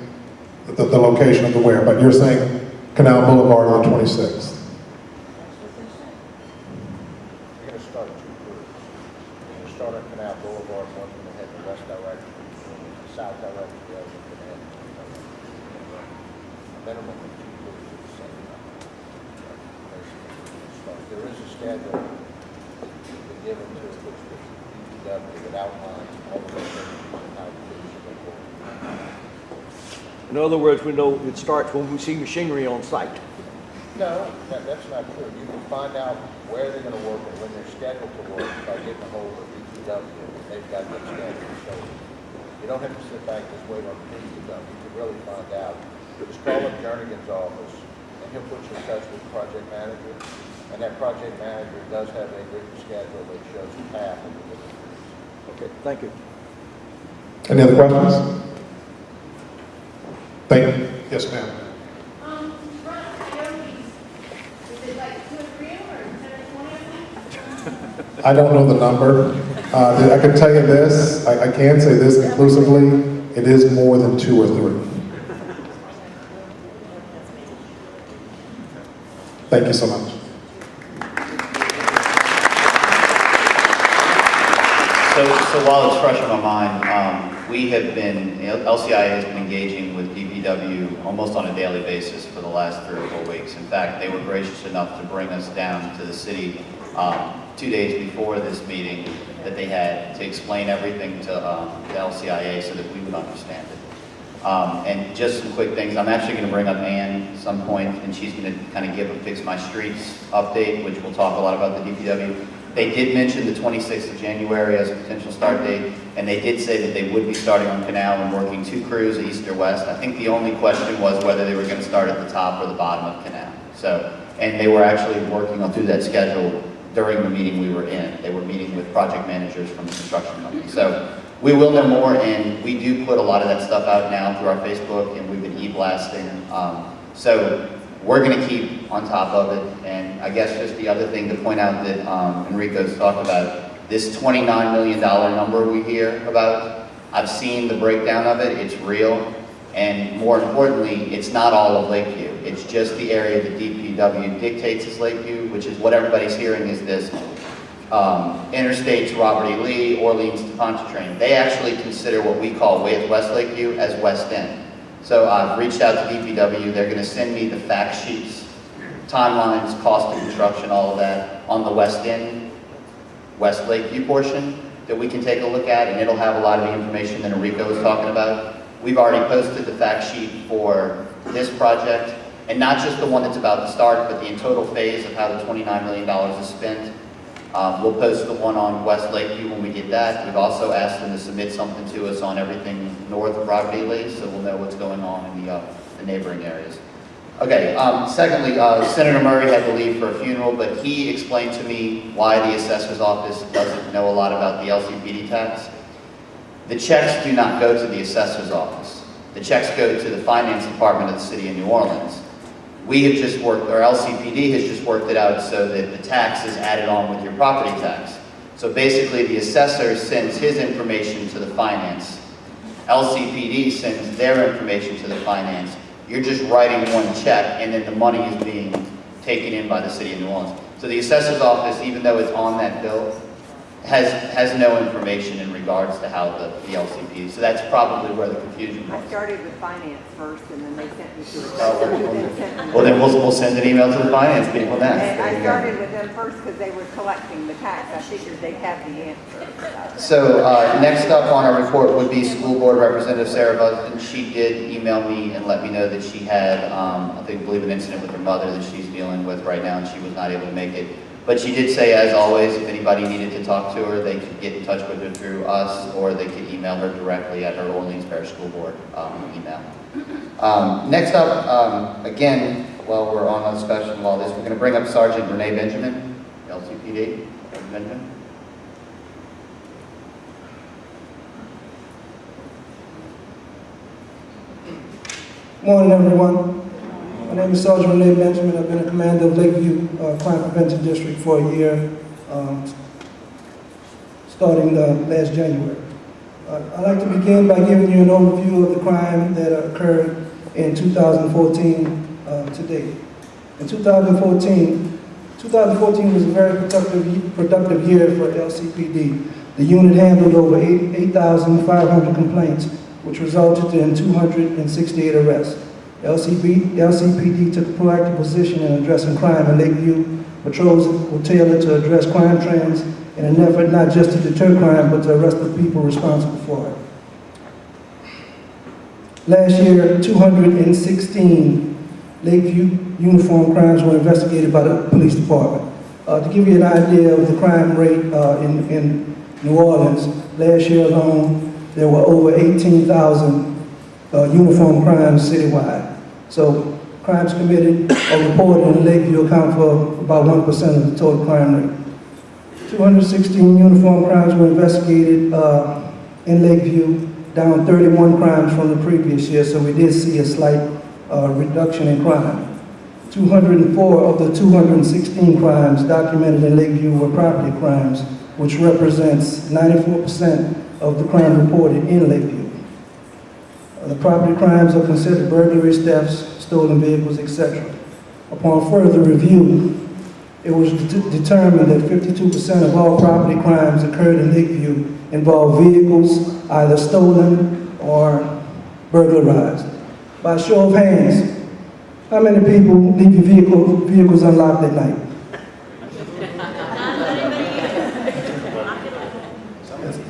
the location of the where. But you're saying Canal Boulevard on the 26th. You're going to start two groups. You're going to start on Canal Boulevard, one going to head in the west direction, the south direction, the other going to head in the a minimum of 2 groups at the same time. There is a schedule given to it, which DPW that outlines all the locations and how the cities go forward. In other words, we know it starts when we see machinery on site. No, that's not true. You can find out where they're gonna work and when they're scheduled to work by getting a hold of DPW. They've got that schedule, so you don't have to sit back and just wait on DPW. You can really find out. Just call up Jernigan's office, and he'll put you in touch with the project manager. And that project manager does have a written schedule that shows the path of the different routes. Okay, thank you. Any other questions? Thank you. Yes, ma'am. I don't know the number. I can tell you this, I can say this conclusively, it is more than 2 or 3. Thank you so much. So while it's fresh on my mind, we have been, LCIA has been engaging with DPW almost on a daily basis for the last 3 or 4 weeks. In fact, they were gracious enough to bring us down to the city 2 days before this meeting that they had to explain everything to the LCIA so that we would understand it. And just some quick things, I'm actually going to bring up Ann at some point, and she's going to kind of give a Fix My Streets update, which will talk a lot about the DPW. They did mention the 26th of January as a potential start date, and they did say that they would be starting on Canal and working 2 crews, east or west. I think the only question was whether they were going to start at the top or the bottom of Canal. So, and they were actually working on through that schedule during the meeting we were in. They were meeting with project managers from the construction company. So we will know more, and we do put a lot of that stuff out now through our Facebook, and we've been e-blasting. So we're going to keep on top of it. And I guess just the other thing to point out that Enrico's talked about, this $29 million number we hear about, I've seen the breakdown of it, it's real. And more importantly, it's not all of Lakeview. It's just the area that DPW dictates as Lakeview, which is what everybody's hearing is this interstate to Robert E. Lee, Orleans to Pontchartrain. They actually consider what we call West Lakeview as West End. So I've reached out to DPW. They're going to send me the fact sheets, timelines, cost of construction, all of that on the West End, West Lakeview portion that we can take a look at, and it'll have a lot of the information that Enrico was talking about. We've already posted the fact sheet for this project, and not just the one that's about to start, but the in total phase of how the $29 million is spent. We'll post the one on West Lakeview when we get that. We've also asked them to submit something to us on everything north of Robert E. Lee, so we'll know what's going on in the neighboring areas. Okay, secondly, Senator Murray had to leave for a funeral, but he explained to me why the assessor's office doesn't know a lot about the LCPD tax. The checks do not go to the assessor's office. The checks go to the finance department of the city of New Orleans. We have just worked, or LCPD has just worked it out so that the tax is added on with your property tax. So basically the assessor sends his information to the finance. LCPD sends their information to the finance. You're just writing one check, and then the money is being taken in by the city of New Orleans. So the assessor's office, even though it's on that bill, has no information in regards to how the LCP, so that's probably where the confusion I was. started with finance first, and then they sent me to a Well, then we'll send an email to the finance people next. And There I you go. started with them first because they were collecting the tax. I figured they'd have the answer. So next up on our report would be School Board Representative Sarah Buston. She did email me and let me know that she had, I believe an incident with her mother that she's dealing with right now, and she was not able to make it. But she did say, as always, if anybody needed to talk to her, they could get in touch with her through us, or they could email her directly at her Orleans Parish School Board email. Next up, again, while we're on the discussion of all this, we're going to bring up Sergeant Renee Benjamin, LCPD. Benjamin. Morning, everyone. My name is Sergeant Renee Benjamin. I've been a commander of Lakeview Crime Prevention District for a year, starting last January. I'd like to begin by giving you an overview of the crime that occurred in 2014 to date. In 2014 was a very productive year for LCPD. The unit handled over 8,500 complaints, which resulted in 268 arrests. LCPD took a proactive position in addressing crime in Lakeview. Patrols were tailored to address crime trends in an effort not just to deter crime, but to arrest the people responsible for it. Last year, 216 Lakeview uniform crimes were investigated by the police department. To give you an idea of the crime rate in New Orleans, last year alone, there were over 18,000 uniform crimes citywide. So crimes committed or reported in Lakeview account for about 1% of the total crime rate. 216 uniform crimes were investigated in Lakeview, down 31 crimes from the previous year, so we did see a slight reduction in crime. 204 of the 216 crimes documented in Lakeview were property crimes, which represents 94% of the crime reported in Lakeview. The property crimes are considered burglaries, thefts, stolen vehicles, etc. Upon further review, it was determined that 52% of all property crimes occurred in Lakeview involved vehicles either stolen or burglarized. By show of hands, how many people leave your vehicles unlocked at night?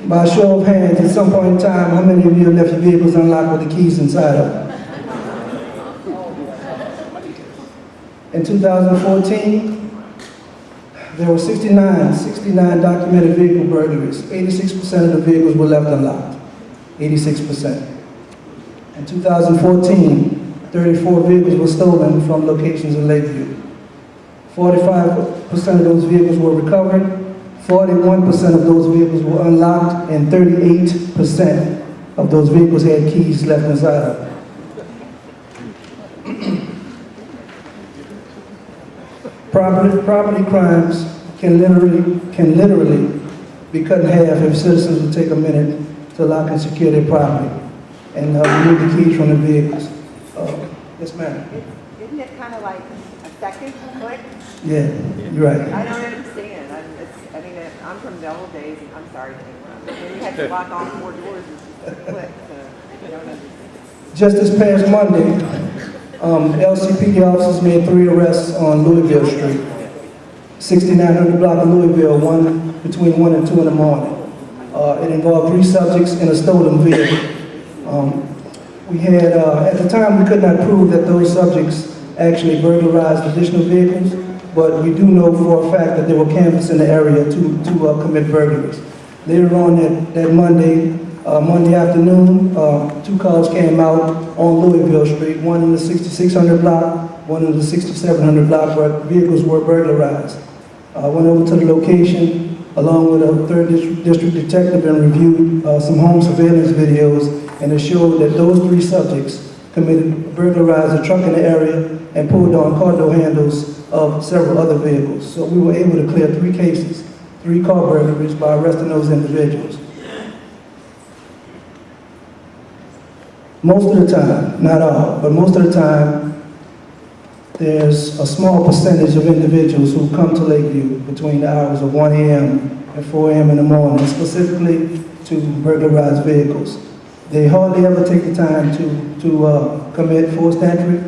By show of hands, at some point in time, how many of you have left your vehicles unlocked with the keys inside of them? In 2014, there were 69 documented vehicle burglaries. 86% of the vehicles were left unlocked. 86%. In 2014, 34 vehicles were stolen from locations in Lakeview. 45% of those vehicles were recovered. 41% of those vehicles were unlocked, and 38% of those vehicles had keys left inside of them. Property crimes can literally be cut in half if citizens would take a minute to lock and secure their property and remove the keys from the vehicles. Yes, ma'am. Isn't it kind of like a second click? Yeah, you're right. I don't understand. I'm from the old days, and I'm sorry to interrupt. When you had to lock all 4 doors, it's just a click. So I don't understand. Just this past Monday, LCPD officers made 3 arrests on Louisville Street, 6900 block of Louisville, between 1 and 2 in the morning. It involved 3 subjects in a stolen vehicle. We had, at the time, we could not prove that those subjects actually burglarized additional vehicles, but we do know for a fact that they were canvassed in the area to commit burglaries. Later on that Monday afternoon, 2 cars came out on Louisville Street, one in the 6600 block, one in the 6700 block, where vehicles were burglarized. I went over to the location along with a 3rd District detective and reviewed some home surveillance videos, and it showed that those 3 subjects burglarized a truck in the area and pulled on car door handles of several other vehicles. So we were able to clear 3 cases, 3 car burglaries by arresting those individuals. Most of the time, not all, but most of the time, there's a small percentage of individuals who come to Lakeview between the hours of 1 a.m. and 4 a.m. in the morning, specifically to burglarize vehicles. They hardly ever take the time to commit forced entry.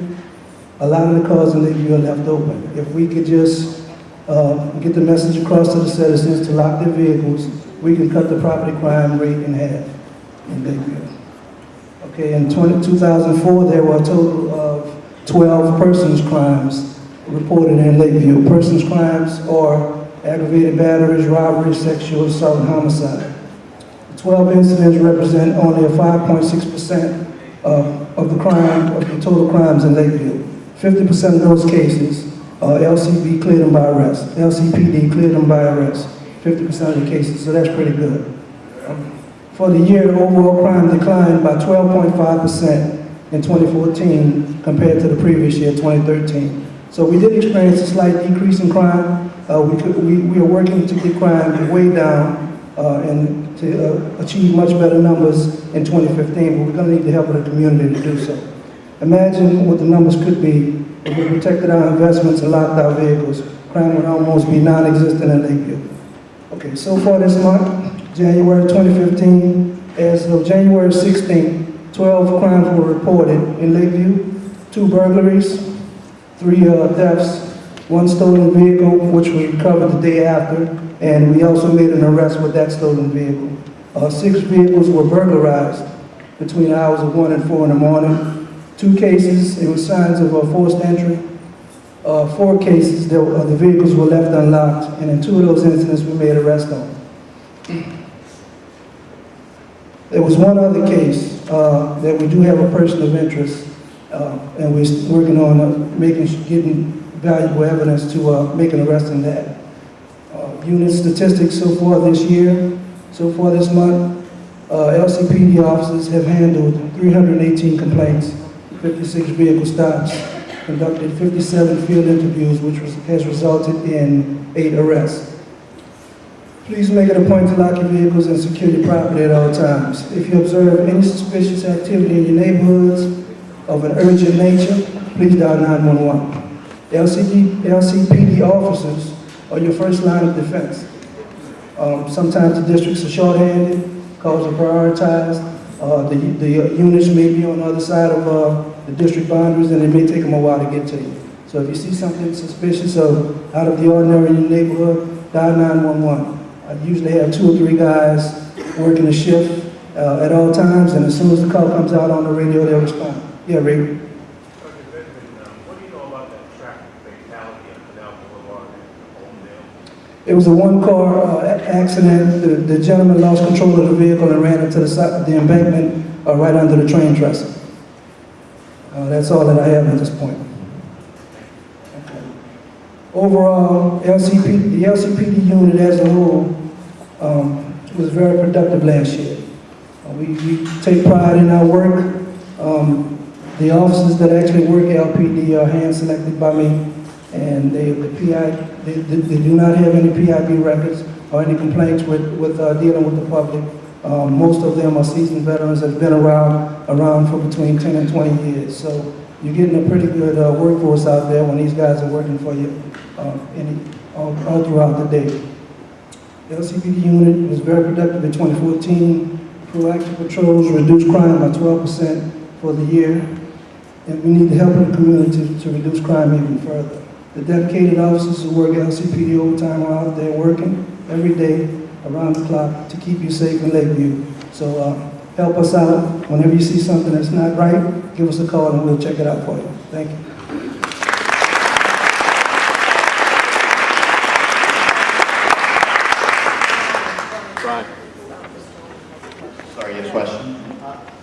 A lot of the cars in Lakeview are left open. If we could just get the message across to the citizens to lock their vehicles, we can cut the property crime rate in half in Lakeview. Okay, in 2004, there were a total of 12 persons crimes reported in Lakeview. Persons crimes are aggravated batteries, robberies, sexual assault, and homicide. 12 incidents represent only a 5.6% of the total crimes in Lakeview. 50% of those cases, LCB cleared them by arrest. LCPD cleared them by arrest. 50% of the cases, so that's pretty good. For the year, overall crime declined by 12.5% in 2014 compared to the previous year, 2013. So we did experience a slight decrease in crime. We are working to get crime way down and to achieve much better numbers in 2015, but we're going to need the help of the community to do so. Imagine what the numbers could be if we protected our investments and locked our vehicles. Crime would almost be non-existent in Lakeview. Okay, so far this month, January 2015, as of January 16th, 12 crimes were reported in Lakeview, 2 burglaries, 3 thefts, one stolen vehicle, which we recovered the day after, and we also made an arrest with that stolen vehicle. 6 vehicles were burglarized between the hours of 1 and 4 in the morning. 2 cases, it was signs of forced entry. 4 cases, the vehicles were left unlocked, and in 2 of those incidents, we made arrest on. There was one other case that we do have a person of interest, and we're working on getting valuable evidence to make an arrest in that. Unit statistics so far this year, so far this month, LCPD officers have handled 318 complaints, 56 vehicle stops, conducted 57 field interviews, which has resulted in 8 arrests. Please make it a point to lock your vehicles and secure your property at all times. If you observe any suspicious activity in your neighborhoods of an urgent nature, please dial 911. LCPD officers are your first line of defense. Sometimes the districts are short-handed, calls are prioritized. The units may be on the other side of the district boundaries, and it may take them a while to get to you. So if you see something suspicious or out of the ordinary in your neighborhood, dial 911. I usually have 2 or 3 guys working a shift at all times, and as soon as the call comes out on the radio, they'll respond. Yeah, Ray? What do you know about that traffic fatality on Canal Boulevard in Homedale? It was a 1-car accident. The gentleman lost control of the vehicle and ran into the embankment right under the train trestle. That's all that I have at this point. Okay. Overall, the LCPD unit as a whole was very productive last year. We take pride in our work. The officers that actually work LPD are hand-selected by me, and they do not have any PIB records or any complaints with dealing with the public. Most of them are seasoned veterans that have been around for between 10 and 20 years. So you're getting a pretty good workforce out there when these guys are working for you all throughout the day. The LCPD unit was very productive in 2014. Proactive patrols reduced crime by 12% for the year, and we need the help of the community to reduce crime even further. The dedicated officers who work LCPD overtime are out there working every day around the clock to keep you safe in Lakeview. So help us out. Whenever you see something that's not right, give us a call and we'll check it out for you. Thank you. Sorry, you have a question?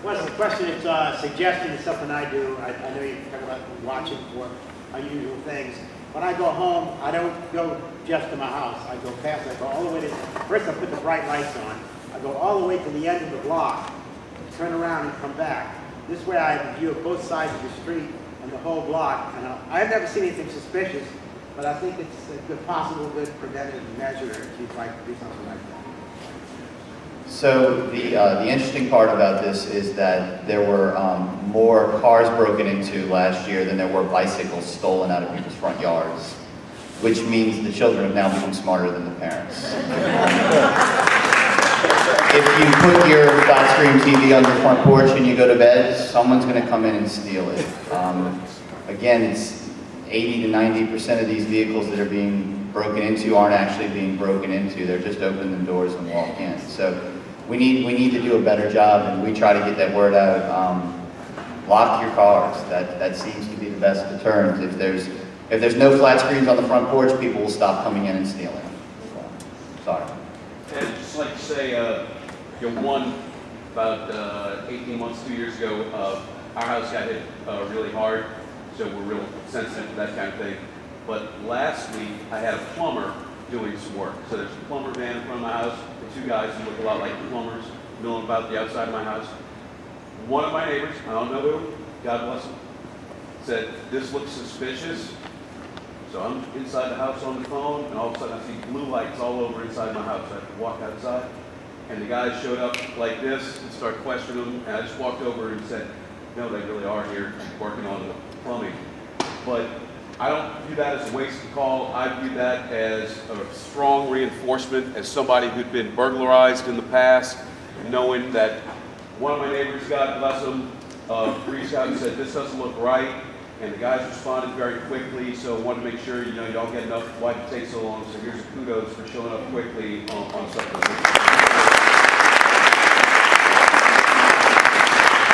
Well, the question is suggestion is something I do. I know you talk about watching for unusual things. When I go home, I don't go just to my house. I go past, I go all the way to, first I put the bright lights on. I go all the way to the end of the block, turn around and come back. This way I have a view of both sides of the street and the whole block. And I've never seen anything suspicious, but I think it's a good, possible good preventative measure if you'd like to do something like that. So the interesting part about this is that there were more cars broken into last year than there were bicycles stolen out of people's front yards, which means the children have now become smarter than the parents. If you put your flat screen TV on your front porch and you go to bed, someone's going to come in and steal it. Again, it's 80 to 90% of these vehicles that are being broken into aren't actually being broken into. They're just open the doors and walk in. So we need to do a better job, and we try to get that word out. Lock your cars. That seems to be the best deterrent. If there's no flat screens on the front porch, people will stop coming in and stealing. Sorry. And I'd just like to say, about 18 months, 2 years ago, our house got hit really hard, so we're real sensitive to that kind of thing. But last week, I had a plumber doing some work. So there's a plumber van in front of my house, and 2 guys who look a lot like the plumbers milling about the outside of my house. One of my neighbors, I don't know who, God bless him, said, "This looks suspicious." So I'm inside the house on the phone, and all of a sudden I see blue lights all over inside my house. I have to walk outside, and the guys showed up like this and started questioning them, and I just walked over and said, "No, they really are here working on the plumbing." But I don't view that as a wasted call. I view that as a strong reinforcement as somebody who'd been burglarized in the past, knowing that one of my neighbors, God bless him, reached out and said, "This doesn't look right." and the guys responded very quickly, so I wanted to make sure, you don't get enough, why it takes so long, so here's a kudos for showing up quickly on something.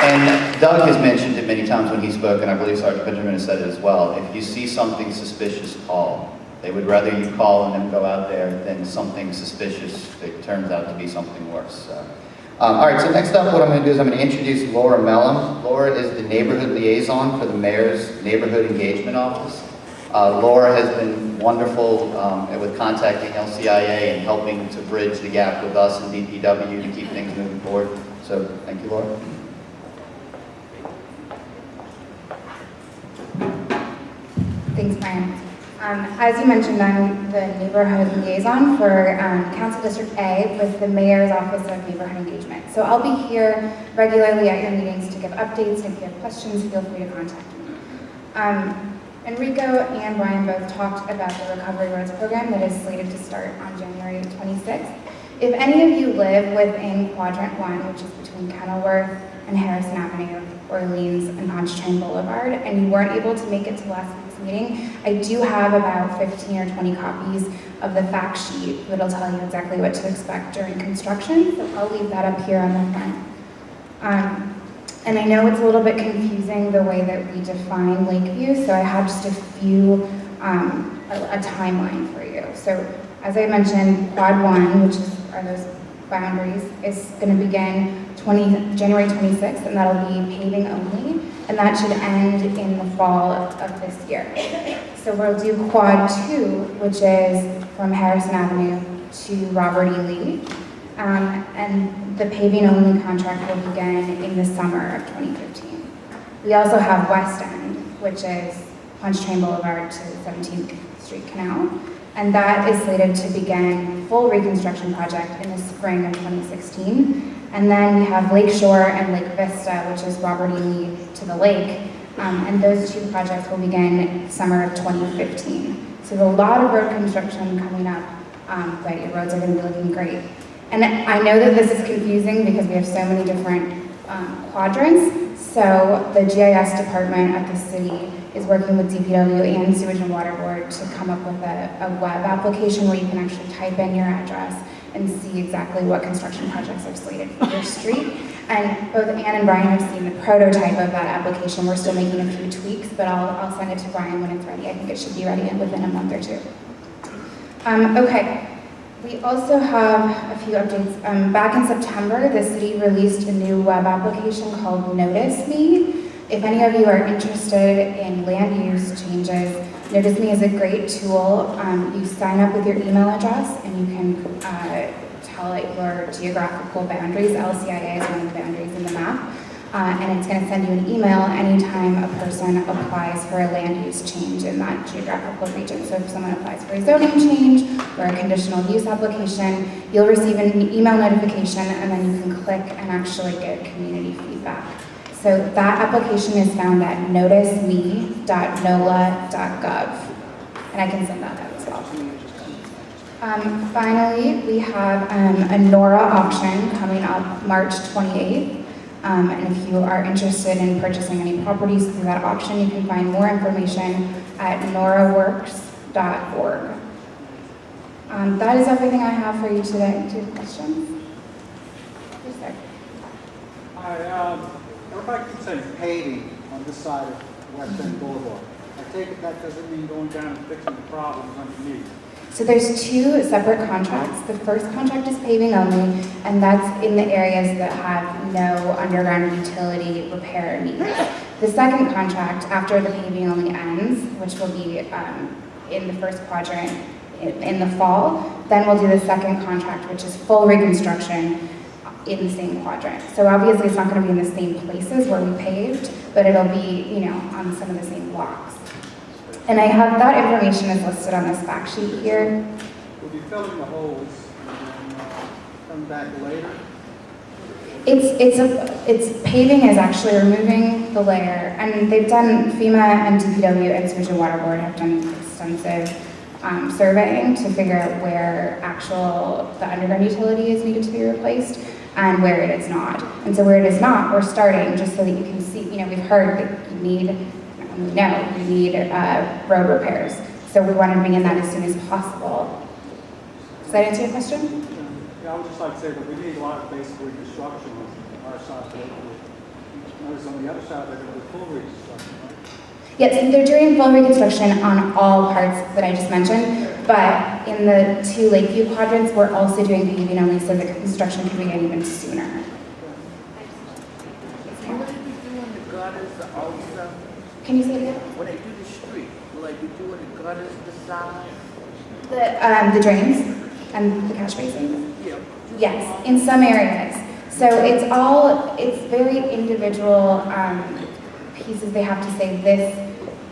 And Doug has mentioned it many times when he spoke, and I believe Sergeant Benjamin has said it as well. If you see something suspicious, call. They would rather you call and then go out there than something suspicious that turns out to be something worse. So. All right, so next up what I'm going to do is I'm going to introduce Laura Mellon. Laura is the neighborhood liaison for the Mayor's Neighborhood Engagement Office. Laura has been wonderful with contacting LCIA and helping to bridge the gap with us and DPW to keep things moving forward. So thank you, Laura. Thanks, Brian. As you mentioned, I'm the neighborhood liaison for Council District A with the Mayor's Office of Neighborhood Engagement. So I'll be here regularly at your meetings to give updates, and if you have questions, feel free to contact me. Enrico and Brian both talked about the Recovery Roads program that is slated to start on January 26th. If any of you live within Quadrant 1, which is between Kenilworth and Harrison Avenue, Orleans, and Pontchartrain Boulevard, and you weren't able to make it to last week's meeting, I do have about 15 or 20 copies of the fact sheet that'll tell you exactly what to expect during construction, so I'll leave that up here on the front. And I know it's a little bit confusing the way that we define Lakeview, so I have just a few, a timeline for you. So as I mentioned, Quad 1, which are those boundaries, is going to begin January 26th, and that'll be paving only, and that should end in the fall of this year. So we'll do Quad 2, which is from Harrison Avenue to Robert E. Lee, and the paving only contract will begin in the summer of 2015. We also have West End, which is Pontchartrain Boulevard to 17th Street Canal, and that is slated to begin full reconstruction project in the spring of 2016. And then we have Lake Shore and Lake Vista, which is Robert E. Lee to the lake, and those two projects will begin summer of 2015. So there's a lot of road construction coming up, but your roads are going to be looking great. And I know that this is confusing because we have so many different quadrants. So the GIS department at the city is working with DPW and Sewage and Water Board to come up with a web application where you can actually type in your address and see exactly what construction projects are slated for your street. And both Ann and Brian have seen the prototype of that application. We're still making a few tweaks, but I'll send it to Brian when it's ready. I think it should be ready within a month or two. Okay. We also have a few updates. Back in September, the city released a new web application called Notice Me. If any of you are interested in land use changes, Notice Me is a great tool. You sign up with your email address and you can tell it your geographical boundaries. LCIA is one of the boundaries in the map. And it's going to send you an email anytime a person applies for a land use change in that geographical region. So if someone applies for a zoning change or a conditional use application, you'll receive an email notification, and then you can click and actually get community feedback. So that application is found at noticeme.nola.gov, and I can send that out as well. Finally, we have a NORA auction coming up March 28th. And if you are interested in purchasing any properties through that auction, you can find more information at noraworks.org. That is everything I have for you today. Do you have questions? Yes, sir. Hi, everybody keeps saying paving on this side of West End Boulevard. I take it that doesn't mean going down and fixing the problems underneath. So there's two separate contracts. The first contract is paving only, and that's in the areas that have no underground utility repair needs. The second contract, after the paving only ends, which will be in the first quadrant in the fall, then we'll do the second contract, which is full reconstruction in the same quadrant. So obviously it's not going to be in the same places where we paved, but it'll be, on some of the same blocks. And I have that information is listed on this fact sheet here. We'll be filling the holes and then come back later. It's paving is actually removing the layer, and they've done FEMA and DPW and Sewage and Water Board have done extensive surveying to figure out where the underground utility is needed to be replaced and where it is not. And so where it is not, we're starting just so that you can see. We've heard that you need And we know we need road repairs. So we want to begin that as soon as possible. Does that answer your question? Yeah, I would just like to say that we need a lot of basic reconstruction on our side of Lakeview. Notice on the other side, they're going to do full reconstruction, right? Yes, they're doing full reconstruction on all parts that I just mentioned, but in the 2 Lakeview quadrants, we're also doing paving only so the construction can begin even sooner. Will they be doing the gutters also? Can you say it again? When they do the street, will they be doing the gutters, the sides? The drains and the catch basins? Yeah. Yes, in some areas. So it's very individual pieces. They have to say this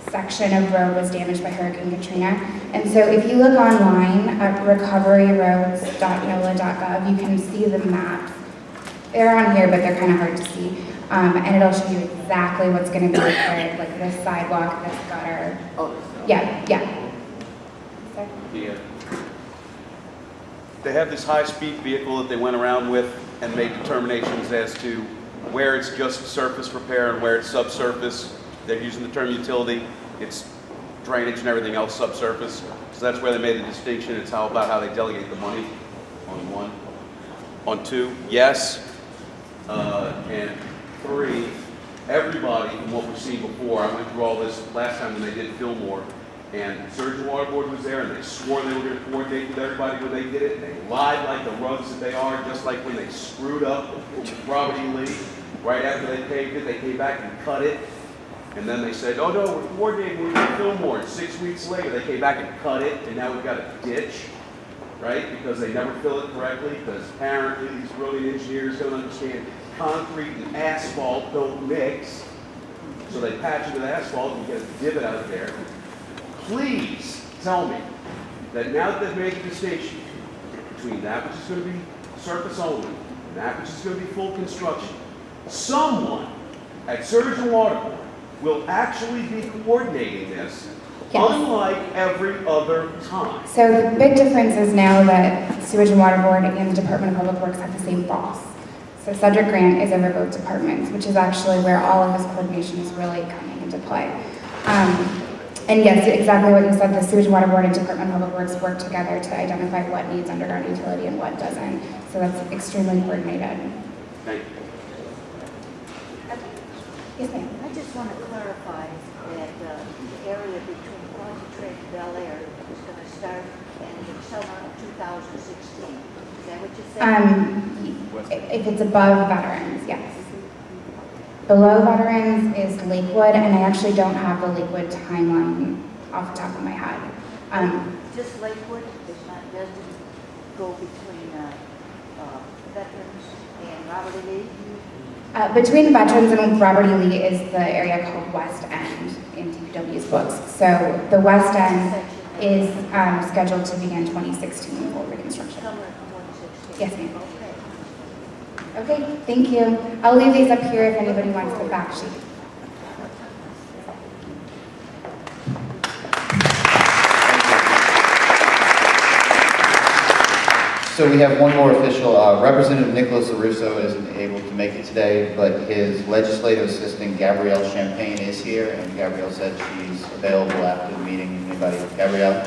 section of road was damaged by Hurricane Katrina. And so if you look online at recoveryroads.nola.gov, you can see the maps. They're on here, but they're kind of hard to see. And it'll show you exactly what's going to be repaired, like this sidewalk, this gutter. Yeah. Yeah. They have this high-speed vehicle that they went around with and made determinations as to where it's just surface repair and where it's subsurface. They're using the term utility. It's drainage and everything else subsurface. So that's where they made the distinction. It's about how they delegate the money on 1. On 2, yes. And 3, everybody from what we've seen before, I went through all this last time when they did Fillmore, and Surgeon Water Board was there, and they swore they were going to coordinate with everybody when they did it, and they lied like the rugs that they are, just like when they screwed up Robert E. Lee. Right after they paved it, they came back and cut it, and then they said, oh no, we're coordinating with Fillmore, and 6 weeks later, they came back and cut it, and now we've got a ditch, right? Because they never fill it correctly, because apparently these brilliant engineers don't understand concrete and asphalt don't mix, so they patch it with asphalt and you get a divot out there. Please tell me that now that they've made the distinction between that which is going to be surface only and that which is going to be full construction, someone at Surgeon Water Board will actually be coordinating this, unlike every other time. So the big difference is now that Sewage and Water Board and the Department of Public Works have the same boss. So Cedric Grant is over both departments, which is actually where all of this coordination is really coming into play. And yes, exactly what you said, the Sewage and Water Board and Department of Public Works work together to identify what needs underground utility and what doesn't. So that's extremely coordinated. Thank you. Yes, ma'am. I just want to clarify that the area between Pontchartrain and Bel Air is going to start in the summer of 2016. Is that what you said? If it's above veterans, yes. Below veterans is Lakewood, and I actually don't have the Lakewood timeline off the top of my head. Just Lakewood, doesn't go between veterans and Robert E. Lee? Between veterans and Robert E. Lee is the area called West End in DPW's books. So the West End is scheduled to begin 2016 full reconstruction. Summer of 2016. Yes, ma'am. Okay, thank you. I'll leave these up here if anybody wants the back sheet. So we have one more official. Representative Nicholas LaRusso isn't able to make it today, but his legislative assistant, Gabrielle Champagne, is here, and Gabrielle said she's available after the meeting. Anybody? Gabrielle?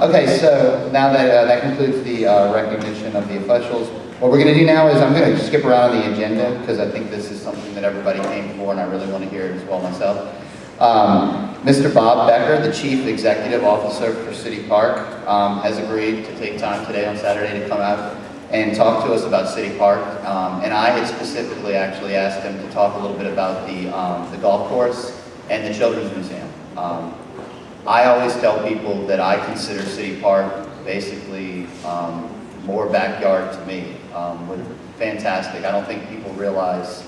Okay, so now that that concludes the recognition of the officials, what we're going to do now is I'm going to skip around the agenda because I think this is something that everybody came for, and I really want to hear it as well myself. Mr. Bob Becker, the Chief Executive Officer for City Park, has agreed to take time today on Saturday to come out and talk to us about City Park. And I had specifically actually asked him to talk a little bit about the golf course and the Children's Museum. I always tell people that I consider City Park basically more backyard to me. Fantastic. I don't think people realize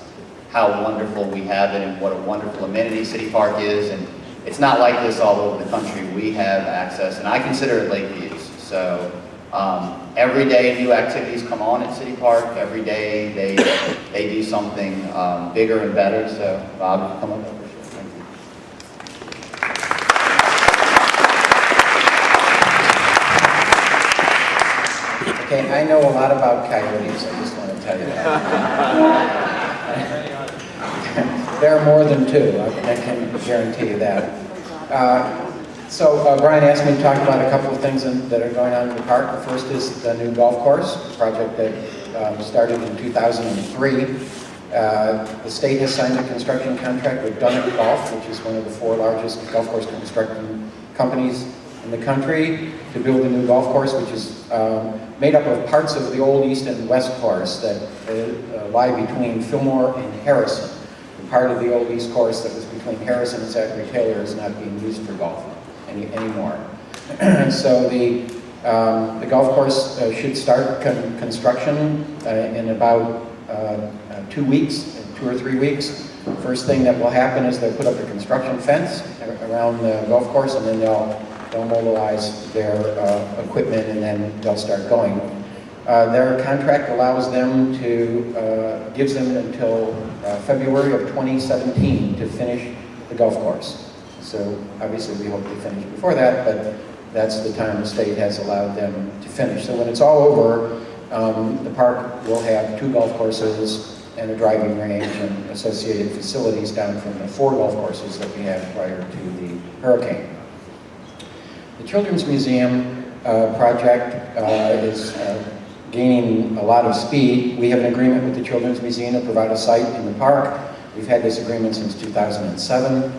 how wonderful we have it and what a wonderful amenity City Park is. And it's not like this all over the country. We have access, and I consider it Lakeview's. So every day new activities come on at City Park. Every day they do something bigger and better. So Bob, come up. Okay, I know a lot about coyotes, I just want to tell you that. There are more than two, I can guarantee you that. So Brian asked me to talk about a couple of things that are going on in the park. The first is the new golf course, a project that started in 2003. The state has signed a construction contract with Dunnett Golf, which is one of the 4 largest golf course construction companies in the country, to build a new golf course, which is made up of parts of the old east and west course that lie between Fillmore and Harrison. The part of the old east course that was between Harrison and Zachary Taylor is not being used for golf anymore. So the golf course should start construction in about 2 weeks, 2 or 3 weeks. First thing that will happen is they'll put up a construction fence around the golf course, and then they'll mobilize their equipment, and then they'll start going. Their contract allows them to, gives them until February of 2017 to finish the golf course. So obviously we hope to finish before that, but that's the time the state has allowed them to finish. So when it's all over, the park will have 2 golf courses and a driving range and associated facilities down from the 4 golf courses that we had prior to the hurricane. The Children's Museum project is gaining a lot of speed. We have an agreement with the Children's Museum to provide a site in the park. We've had this agreement since 2007.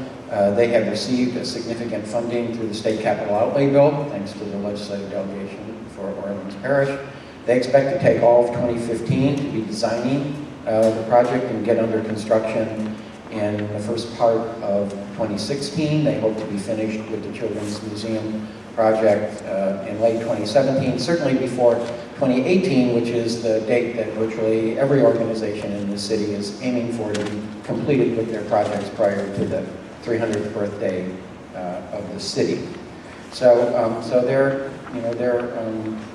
They have received significant funding through the state capital outlay bill, thanks to the legislative delegation for Orleans Parish. They expect to take all of 2015 to be designing the project and get under construction in the first part of 2016. They hope to be finished with the Children's Museum project in late 2017, certainly before 2018, which is the date that virtually every organization in the city is aiming for to be completed with their projects prior to the 300th birthday of the city. So,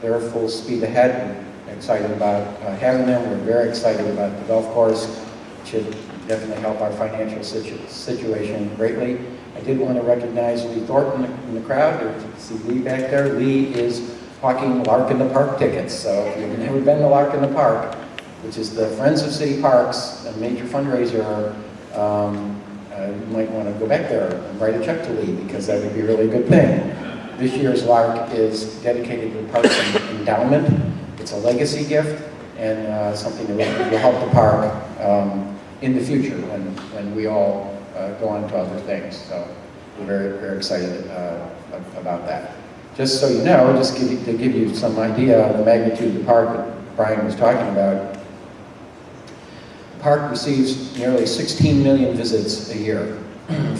they're full speed ahead. We're excited about having them. We're very excited about the golf course. It should definitely help our financial situation greatly. I did want to recognize Lee Thornton in the crowd. There's, see Lee back there. Lee is hawking Lark in the Park tickets. So if you've never been to Lark in the Park, which is the Friends of City Parks, a major fundraiser, you might want to go back there and write a check to Lee, because that would be a really good thing. This year's Lark is dedicated to the park's endowment. It's a legacy gift and something that will help the park in the future when we all go on to other things. So we're very, very excited about that. Just so you know, to give you some idea of the magnitude of the park that Brian was talking about, the park receives nearly 16 million visits a year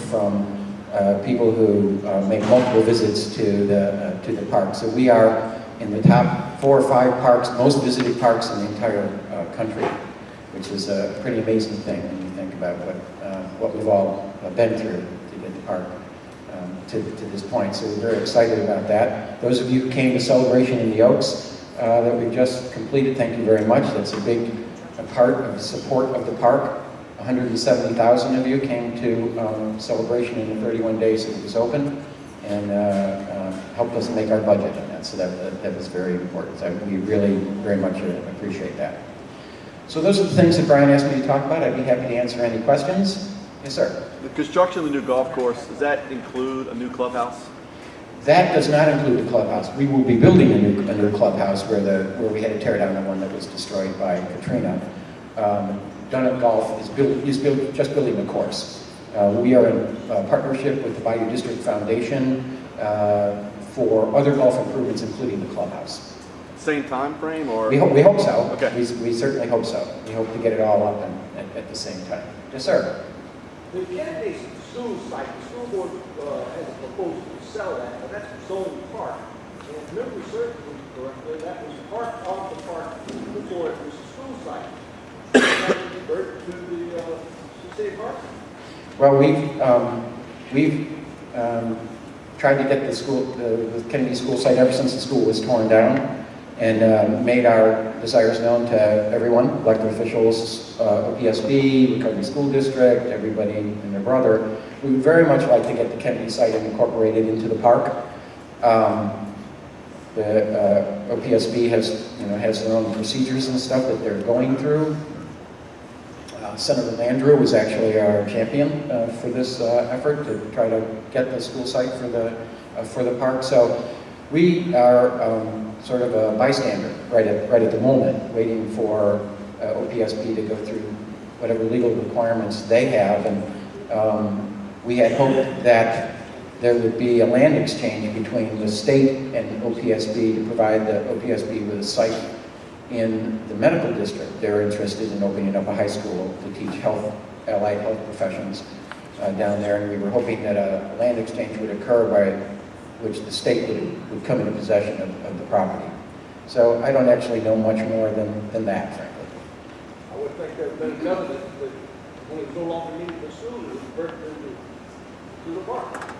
from people who make multiple visits to the park. So we are in the top 4 or 5 parks, most visited parks in the entire country, which is a pretty amazing thing when you think about what we've all been through to get the park to this point. So we're very excited about that. Those of you who came to Celebration in the Oaks that we've just completed, thank you very much. That's a big part of the support of the park. 170,000 of you came to Celebration in the 31 days that it was open, and helped us make our budget on that. So that was very important. So we really very much appreciate that. So those are the things that Brian asked me to talk about. I'd be happy to answer any questions. Yes, sir. The construction of the new golf course, does that include a new clubhouse? That does not include a clubhouse. We will be building a new clubhouse where we had to tear down the one that was destroyed by Katrina. Dunnett Golf is just building the course. We are in partnership with the Bayou District Foundation for other golf improvements, including the clubhouse. Same time frame, or? We hope so. Okay. We certainly hope so. We hope to get it all up at the same time. Yes, sir. The Kennedy school site, the school board has a proposal to sell that, but that's Zone Park. And if memory serves me correctly, that was part of the park before it was a school site. That would revert to the state park. Well, we've tried to get the Kennedy school site ever since the school was torn down, and made our desires known to everyone, elected officials, OPSB, Recovery School District, everybody and their brother. We would very much like to get the Kennedy site incorporated into the park. The OPSB has their own procedures and stuff that they're going through. Senator Landrieu was actually our champion for this effort to try to get the school site for the park. So we are sort of a bystander right at the moment, waiting for OPSB to go through whatever legal requirements they have. And we had hoped that there would be a land exchange between the state and OPSB to provide the OPSB with a site in the medical district. They're interested in opening up a high school to teach allied health professions down there, and we were hoping that a land exchange would occur by which the state would come into possession of the property. So I don't actually know much more than that, frankly. I would think that the government, that when it's no longer needed for school, is converted to the park.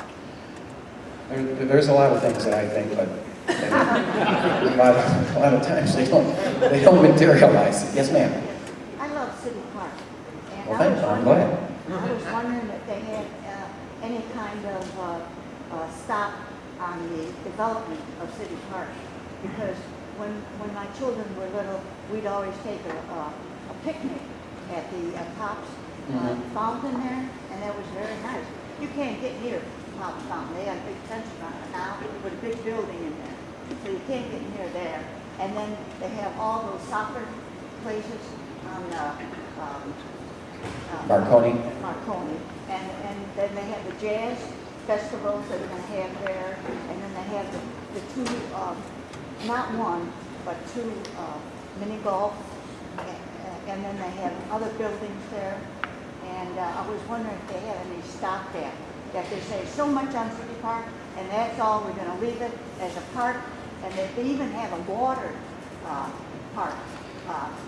There's a lot of things that I think, but a lot of times they don't materialize. Yes, ma'am. I love City Park. And Well, thanks. I'm glad. I was wondering if they had any kind of stop on the development of City Park. Because when my children were little, we'd always take a picnic at the Pops fountain there, and that was very nice. You can't get near Pops fountain. They have a big fence around it now with a big building in there. So you can't get near there. And then they have all those soccer places on Marconi. Marconi. And then they have the jazz festivals that they're going to have there. And then they have the two, not one, but two mini golf. And then they have other buildings there. And I was wondering if they had any stop there. That they say so much on City Park, and that's all, we're going to leave it as a park. And they even have a water park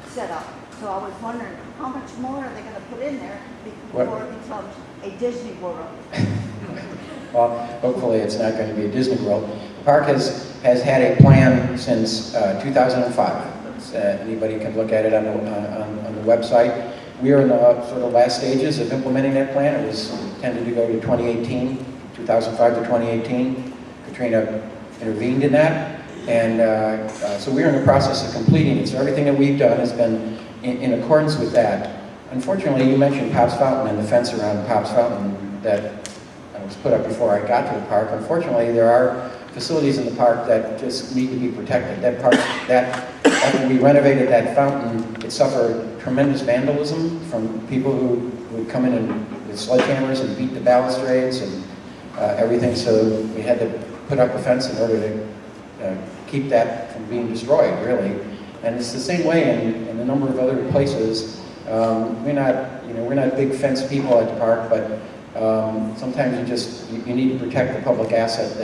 set up. So I was wondering, how much more are they going to put in there before it becomes a Disney World? Well, hopefully it's not going to be a Disney World. The park has had a plan since 2005. Anybody can look at it on the website. We are in the sort of last stages of implementing that plan. It was intended to go to 2018, 2005 to 2018. Katrina intervened in that. And so we're in the process of completing it. So everything that we've done has been in accordance with that. Unfortunately, you mentioned Pops Fountain and the fence around Pops Fountain that was put up before I got to the park. Unfortunately, there are facilities in the park that just need to be protected. That park, after we renovated that fountain, it suffered tremendous vandalism from people who would come in with sledgehammers and beat the balustrades and everything. So we had to put up a fence in order to keep that from being destroyed, really. And it's the same way in a number of other places. We're not big fence people at the park, but sometimes you need to protect the public asset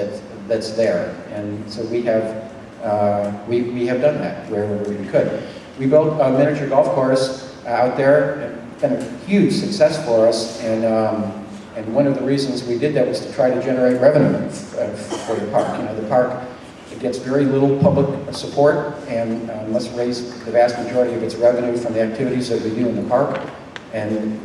that's there. And so we have done that where we could. We built a miniature golf course out there. It's been a huge success for us, and one of the reasons we did that was to try to generate revenue for the park. The park, it gets very little public support and must raise the vast majority of its revenue from the activities that we do in the park. And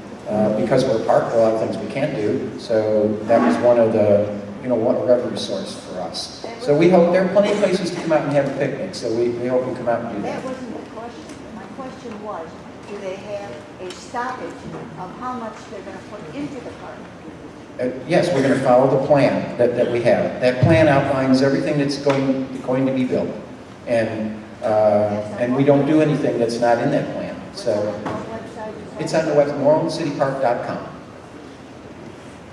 because we're a park, there are a lot of things we can't do. So that was one of the, one revenue source for us. So we hope there are plenty of places to come out and have a picnic. So we hope you come out and do that. That wasn't the question. My question was, do they have a stoppage of how much they're going to put into the park? Yes, we're going to follow the plan that we have. That plan outlines everything that's going to be built, and we don't do anything that's not in that plan. So it's on the website, morlandcitypark.com.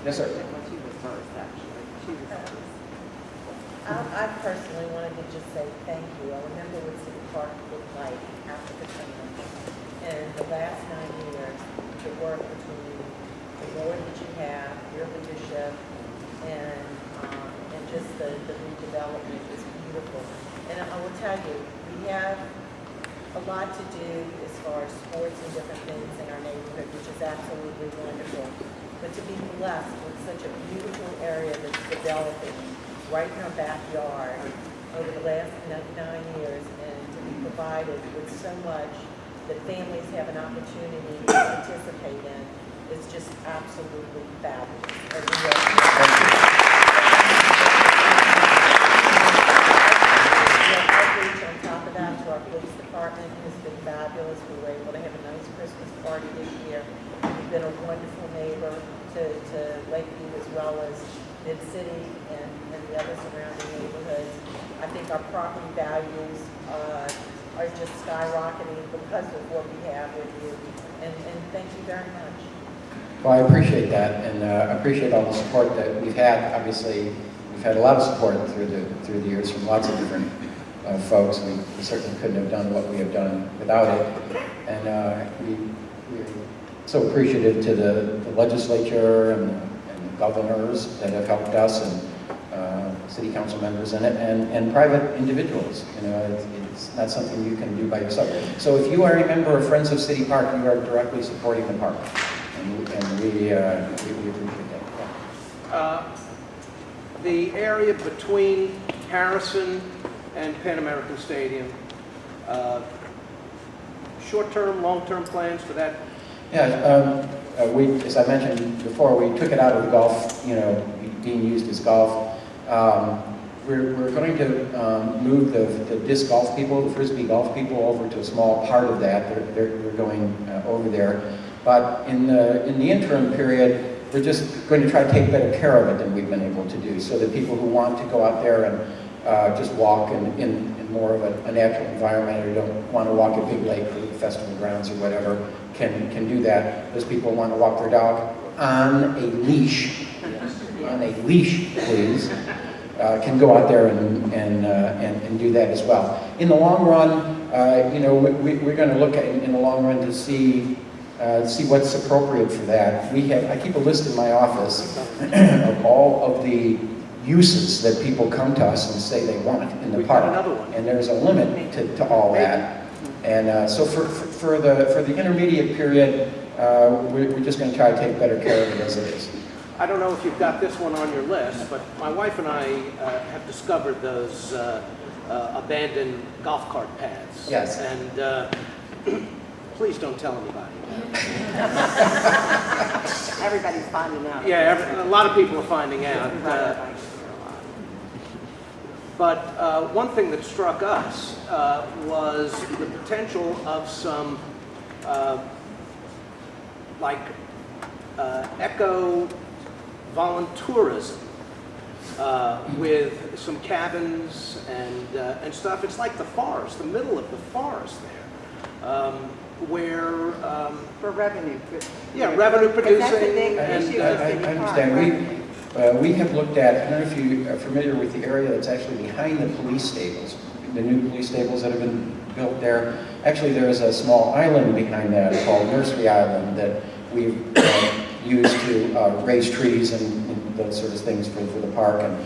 Yes, sir. I personally wanted to just say thank you. I remember what City Park looked like after Katrina, and the last 9 years, the work between the board that you have, your leadership, and just the redevelopment is beautiful. And I will tell you, we have a lot to do as far as sports and different things in our neighborhood, which is absolutely wonderful. But to be blessed with such a beautiful area that's developing right in our backyard over the last 9 years, and to be provided with so much that families have an opportunity to participate in is just absolutely fabulous. Outreach on top of that to our police department has been fabulous. We were able to have a nice Christmas party this year. wonderful neighbor to Lakeview as well as Mid-City and the other surrounding neighborhoods. I think our property values are just skyrocketing because of what we have with you. And thank you very much. Well, I appreciate that, and I appreciate all the support that we've had. Obviously, we've had a lot of support through the years from lots of different folks. We certainly couldn't have done what we have done without it. And we're so appreciative to the legislature and the governors that have helped us, and city council members in it, and private individuals. You know, it's not something you can do by yourself. So if you are a member of Friends of City Park, you are directly supporting the park. And we appreciate that. The area between Harrison and Pan American Stadium, short-term, long-term plans for that? Yeah, as I mentioned before, we took it out of the golf, you know, being used as golf. We're going to move the disc golf people, the frisbee golf people, over to a small part of that. They're going over there. But in the interim period, we're just going to try to take better care of it than we've been able to do, so that people who want to go out there and just walk in more of a natural environment, or don't want to walk at Big Lake or the festival grounds or whatever, can do that. Those people who want to walk their dog on a leash, please, can go out there and do that as well. In the long run, you know, we're going to look at in the long run to see what's appropriate for that. I keep a list in my office of all of the uses that people come to us and say they want in the park, and there's a limit to all that. And so for the intermediate period, we're just going to try to take better care of it as it is. I don't know if you've got this one on your list, but my wife and I have discovered those abandoned golf cart paths. Yes. And please don't tell anybody. Everybody's finding out. Yeah, a lot of people are finding out. But one thing that struck us was the potential of some eco-voluntourism with some cabins and stuff. It's like the forest, the middle of the forest there, where for revenue. Yeah, revenue producing. That's a big issue I with City Park. understand. We have looked at, I don't know if you are familiar with the area that's actually behind the police stables, the new police stables that have been built there. Actually, there is a small island behind that called Nursery Island that we've used to raise trees and those sort of things for the park. And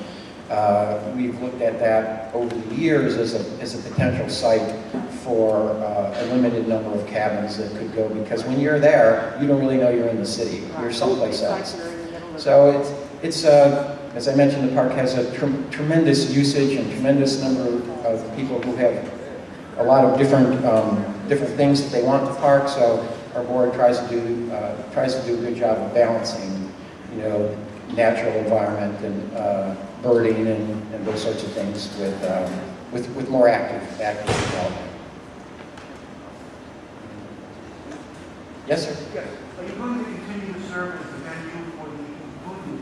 we've looked at that over the years as a potential site for a limited number of cabins that could go, because when you're there, you don't really know you're in the city. You're someplace else. So it's as I mentioned, the park has a tremendous usage and tremendous number of people who have a lot of different things that they want in the park. So our board tries to do a good job of balancing, you know, natural environment and birding and those sorts of things with more active development. Yes, sir. Yes. Are you going to continue to serve as the venue for the Voodoo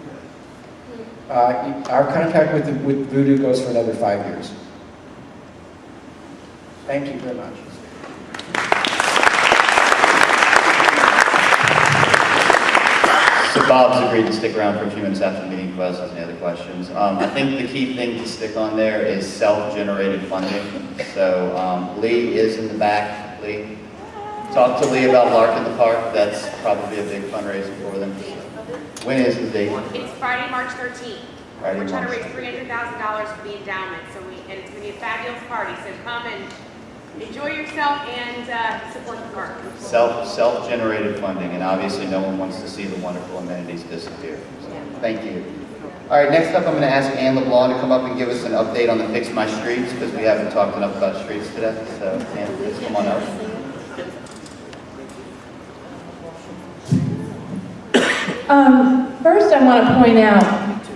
Fest? Our contract with Voodoo goes for another 5 years. Thank you very much. So Bob's agreed to stick around for a few minutes after the meeting if anyone else has any other questions. I think the key thing to stick on there is self-generated funding. So Lee is in the back. Lee, talk to Lee about Lark in the Park. That's probably a big fundraiser for them. When is the date? It's Friday, March 13th. Friday, We're trying to March raise $300,000 for the endowment, and it's going to be a fabulous party. So come and enjoy yourself and support the park. Self-generated funding, and obviously no one wants to see the wonderful amenities disappear. So, thank you. All right, next up I'm going to ask Ann LeBlanc to come up and give us an update on the Fix My Streets, because we haven't talked enough about streets today. So Ann, please come on up. First, I want to point out,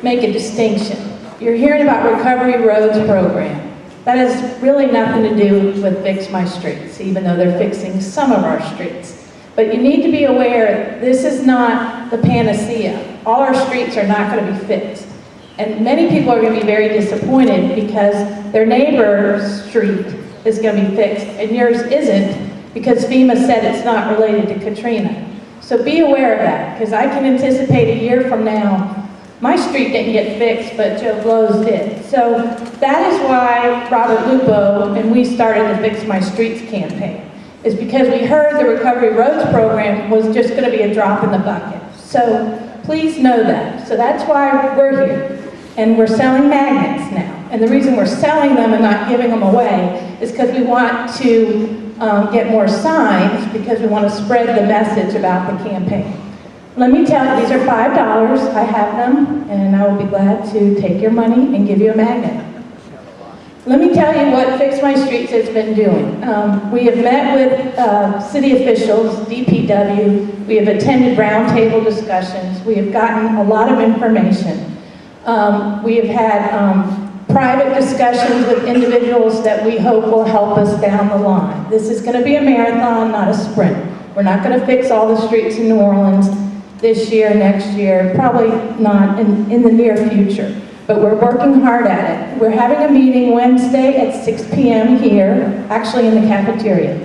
make a distinction. You're hearing about Recovery Roads program. That has really nothing to do with Fix My Streets, even though they're fixing some of our streets. But you need to be aware, this is not the panacea. All our streets are not going to be fixed. And many people are going to be very disappointed because their neighbor's street is going to be fixed and yours isn't because FEMA said it's not related to Katrina. So be aware of that, because I can anticipate a year from now, my street didn't get fixed, but Joe Blow's did. So that is why Robert Lupo and we started the Fix My Streets campaign, is because we heard the Recovery Roads program was just going to be a drop in the bucket. So please know that. So that's why we're here. And we're selling magnets now. And the reason we're selling them and not giving them away is because we want to get more signs, because we want to spread the message about the campaign. Let me tell you, these are $5. I have them, and I will be glad to take your money and give you a magnet. Let me tell you what Fix My Streets has been doing. We have met with city officials, DPW. We have attended roundtable discussions. We have gotten a lot of information. We have had private discussions with individuals that we hope will help us down the line. This is going to be a marathon, not a sprint. We're not going to fix all the streets in New Orleans this year, next year, probably not in the near future. But we're working hard at it. We're having a meeting Wednesday at 6 p.m. here, actually in the cafeteria.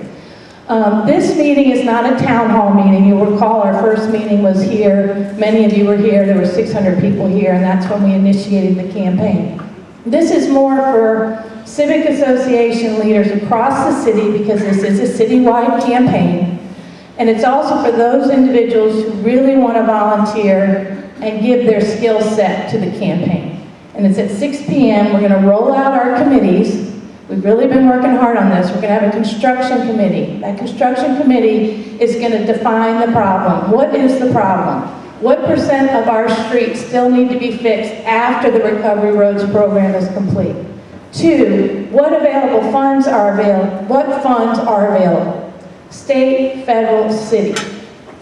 This meeting is not a town hall meeting. You'll recall our first meeting was here. Many of you were here. There were 600 people here, and that's when we initiated the campaign. This is more for civic association leaders across the city, because this is a citywide campaign. And it's also for those individuals who really want to volunteer and give their skill set to the campaign. And it's at 6 p.m. We're going to roll out our committees. We've really been working hard on this. We're going to have a construction committee. That construction committee is going to define the problem. What is the problem? What % of our streets still need to be fixed after the Recovery Roads program is complete? 2, what available funds are available? What funds are available? State, federal, city.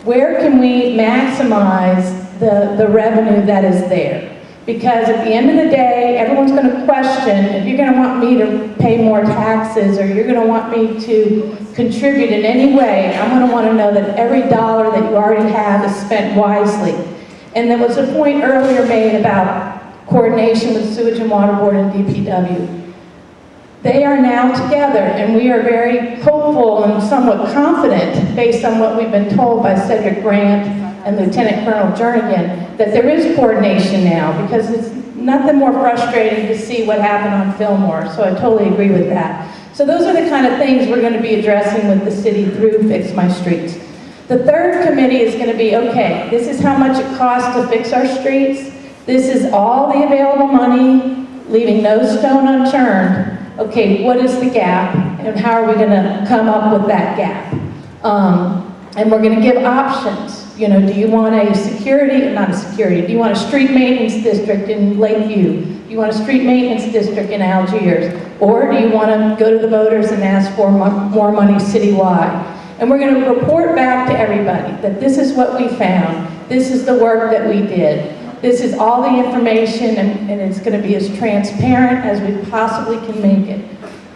Where can we maximize the revenue that is there? Because at the end of the day, everyone's going to question, if you're going to want me to pay more taxes or you're going to want me to contribute in any way, I'm going to want to know that every dollar that you already have is spent wisely. And there was a point earlier made about coordination with Sewage and Water Board and DPW. They are now together, and we are very hopeful and somewhat confident, based on what we've been told by Cedric Grant and Lieutenant Colonel Jernigan, that there is coordination now, because it's nothing more frustrating to see what happened on Fillmore, so I totally agree with that. So those are the kind of things we're going to be addressing with the city through Fix My Streets. The third committee is going to be, okay, this is how much it costs to fix our streets. This is all the available money, leaving no stone unturned. Okay, what is the gap, and how are we going to come up with that gap? And we're going to give options. You know, do you want a do you want a street maintenance district in Lakeview? Do you want a street maintenance district in Algiers? Or do you want to go to the voters and ask for more money citywide? And we're going to report back to everybody that this is what we found. This is the work that we did. This is all the information, and it's going to be as transparent as we possibly can make it.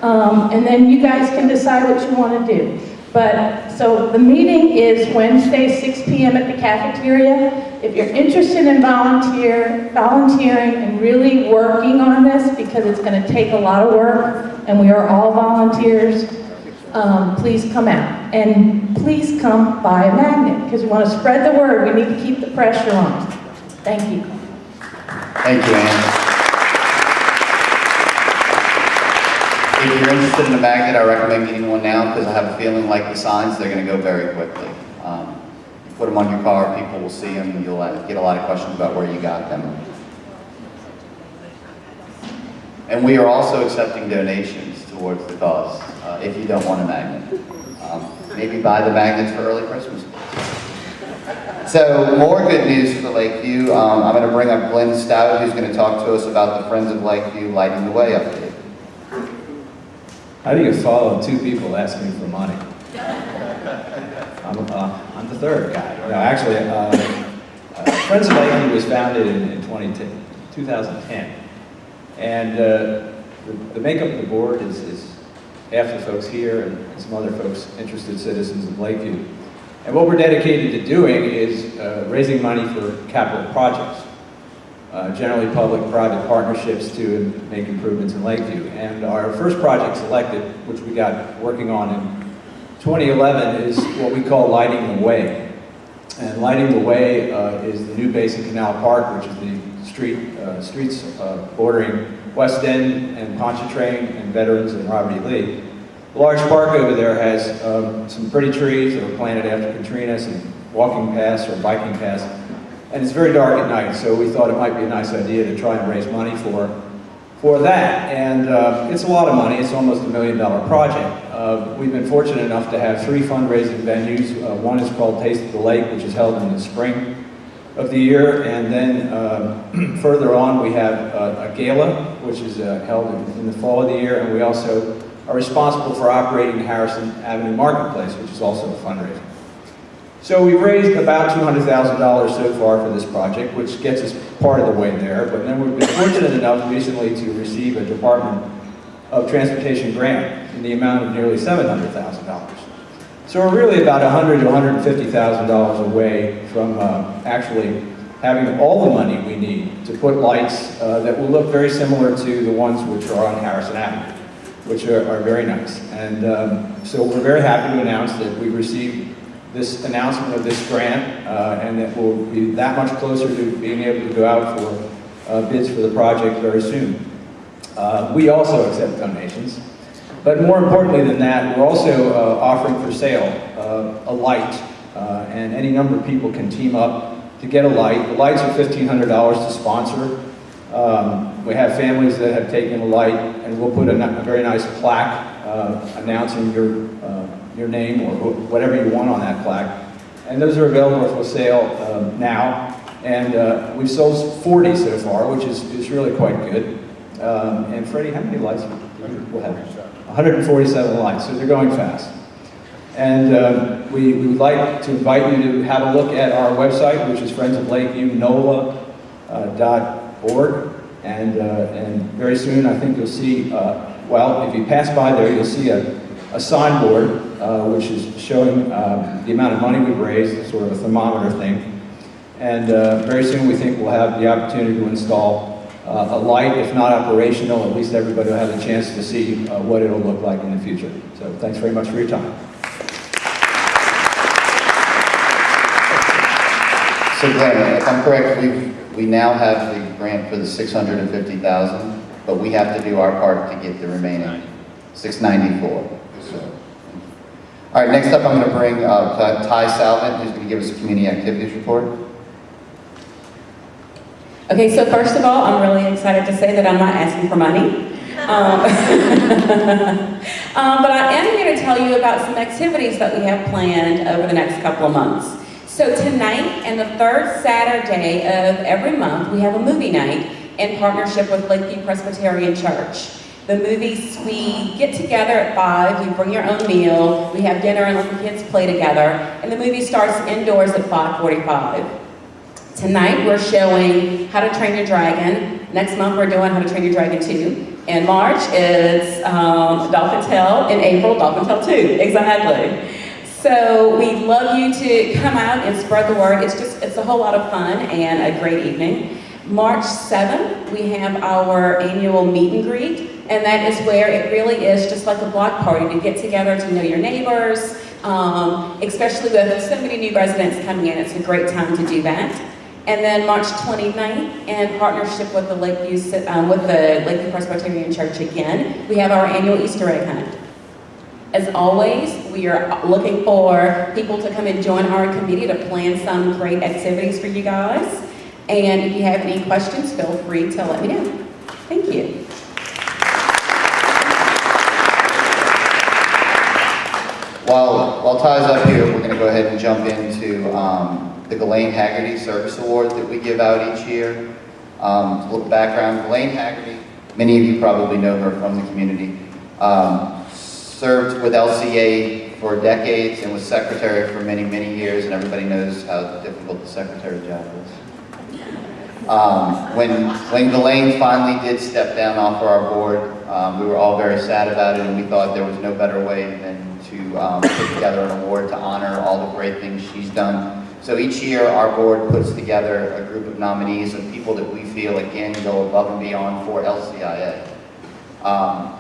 And then you guys can decide what you want to do. But, so the meeting is Wednesday, 6 p.m. at the cafeteria. If you're interested in volunteering and really working on this, because it's going to take a lot of work, and we are all volunteers, please come out. And please come buy a magnet, because we want to spread the word. We need to keep the pressure on. Thank you. Thank you, Ann. If you're interested in a magnet, I recommend getting one now, because I have a feeling, like the signs, they're going to go very quickly. You put them on your car, people will see them, and you'll get a lot of questions about where you got them. And we are also accepting donations towards the cause, if you don't want a magnet. Maybe buy the magnets for early Christmas. So, more good news for Lakeview. I'm going to bring up Glenn Stout, who's going to talk to us about the Friends of Lakeview Lighting the Way update. How do you follow 2 people asking for money? I'm the third guy. No, actually, Friends of Lakeview was founded in 2010. And the makeup of the board is half the folks here and some other folks, interested citizens of Lakeview. And what we're dedicated to doing is raising money for capital projects, generally public-private partnerships to make improvements in Lakeview. And our first project selected, which we got working on in 2011, is what we call Lighting the Way. And Lighting the Way is the new Basin Canal Park, which is the streets bordering West End and Pontchartrain and Veterans and Robert E. Lee. The large park over there has some pretty trees that were planted after Katrina, some walking paths or biking paths, and it's very dark at night, so we thought it might be a nice idea to try and raise money for that. And it's a lot of money. It's almost $1 million project. We've been fortunate enough to have 3 fundraising venues. One is called Taste of the Lake, which is held in the spring of the year, and then further on we have a gala, which is held in the fall of the year, and we also are responsible for operating the Harrison Avenue Marketplace, which is also a fundraiser. So we've raised about $200,000 so far for this project, which gets us part of the way there, but then we've been fortunate enough recently to receive a Department of Transportation grant in the amount of nearly $700,000. So we're really about $100,000 to $150,000 away from actually having all the money we need to put lights that will look very similar to the ones which are on Harrison Avenue, which are very nice. And so we're very happy to announce that we received this announcement of this grant, and that we'll be that much closer to being able to go out for bids for the project very soon. We also accept donations, but more importantly than that, we're also offering for sale a light, and any number of people can team up to get a light. The lights are $1,500 to sponsor. We have families that have taken a light, and we'll put a very nice plaque announcing your name or whatever you want on that plaque. And those are available for sale now. And we've sold 40 so far, which is really quite good. And Freddie, how many lights we'll have? 147 lights, so they're going fast. And we would like to invite you to have a look at our website, which is friendsoflakeview.nola.org. And very soon, I think you'll see, well, if you pass by there, you'll see a signboard, which is showing the amount of money we've raised, sort of a thermometer thing. And very soon, we think we'll have the opportunity to install a light, if not operational, at least everybody will have a chance to see what it'll look like in the future. So thanks very much for your time. So Glenn, if I'm correct, we now have the grant for the $650,000, but we have to do our part to get the remaining $694. All right, next up I'm going to bring Ty Salvin, who's going to give us a community activities report. Okay, so first of all, I'm really excited to say that I'm not asking for money. But I am here to tell you about some activities that we have planned over the next couple of months. So tonight and the third Saturday of every month, we have a movie night in partnership with Lakeview Presbyterian Church. The movies, we get together at 5, you bring your own meal, we have dinner and let the kids play together, and the movie starts indoors at 5:45. Tonight we're showing How to Train Your Dragon. Next month we're doing How to Train Your Dragon 2. In March is Dolphin Tale. In April, Dolphin Tale 2. Exactly. So we'd love you to come out and spread the word. It's a whole lot of fun and a great evening. March 7th, we have our annual meet and greet, and that is where it really is just like a block party to get together to know your neighbors, especially with so many new residents coming in. It's a great time to do that. And then March 29th, in partnership with the Lakeview Presbyterian Church again, we have our annual Easter egg hunt. As always, we are looking for people to come and join our committee to plan some great activities for you guys. And if you have any questions, feel free to let me know. Thank you. While Ty's up here, we're going to go ahead and jump into the Ghislaine Haggerty Service Award that we give out each year. A little background, Ghislaine Haggerty, many of you probably know her from the community, served with LCIA for decades and was secretary for many, many years, and everybody knows how difficult the secretary job is. When Ghislaine finally did step down off of our board, we were all very sad about it, and we thought there was no better way than to put together an award to honor all the great things she's done. So each year, our board puts together a group of nominees of people that we feel, again, go above and beyond for LCIA.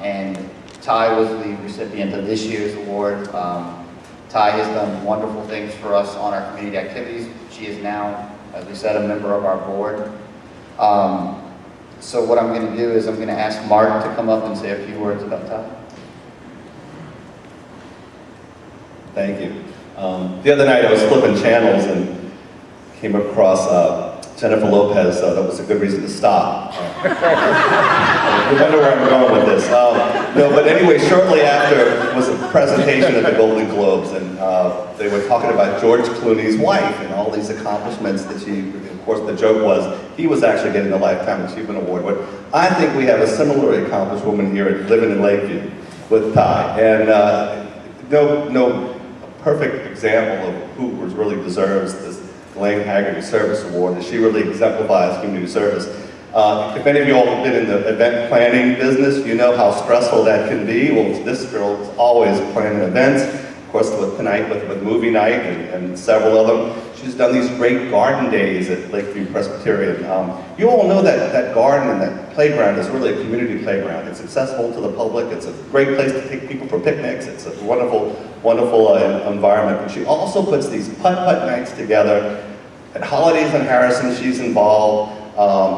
And Ty was the recipient of this year's award. Ty has done wonderful things for us on our community activities. She is now, as we said, a member of our board. So what I'm going to do is I'm going to ask Mark to come up and say a few words about Ty. Thank you. The other night I was flipping channels and came across Jennifer Lopez, so that was a good reason to stop. You wonder where I'm going with this. No, but anyway, shortly after was a presentation at the Golden Globes, and they were talking about George Clooney's wife and all these accomplishments that she, of course the joke was, he was actually getting a Lifetime Achievement Award. But I think we have a similarly accomplished woman here living in Lakeview with Ty. And no perfect example of who really deserves this Glenn Haggerty Service Award, and she really exemplifies community service. If any of you all have been in the event planning business, you know how stressful that can be. Well, this girl is always planning events. Of course, with tonight, with movie night and several of them. She's done these great garden days at Lakeview Presbyterian. You all know that garden and that playground is really a community playground. It's accessible to the public. It's a great place to take people for picnics. It's a wonderful, wonderful environment. But she also puts these putt-putt nights together. At Holidays in Harrison, she's involved.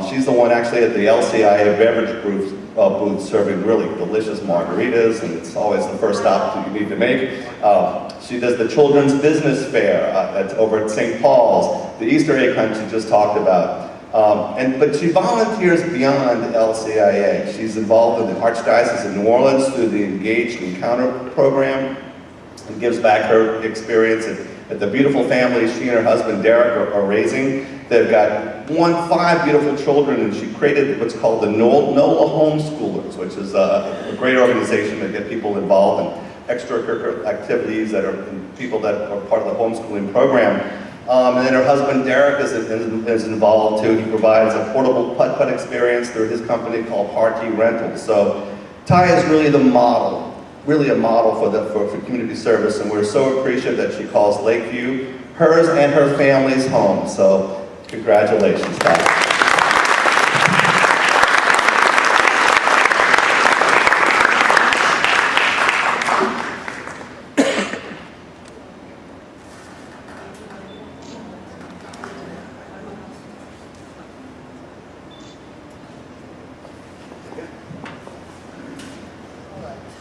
She's the one actually at the LCIA beverage booth serving really delicious margaritas, and it's always the first stop that you need to make. She does the Children's Business Fair that's over at St. Paul's, the Easter egg hunt she just talked about. But she volunteers beyond LCIA. She's involved in the Archdiocese of New Orleans through the Engaged Encounter program and gives back her experience at the beautiful family she and her husband Derek are raising. They've got 5 beautiful children, and she created what's called the NOLA Homeschoolers, which is a great organization to get people involved in extracurricular activities that are people that are part of the homeschooling program. And then her husband Derek is involved too. He provides a portable putt-putt experience through his company called Party Rentals. So Ty is really the model, really a model for community service, and we're so appreciative that she calls Lakeview hers and her family's home. So congratulations, Ty.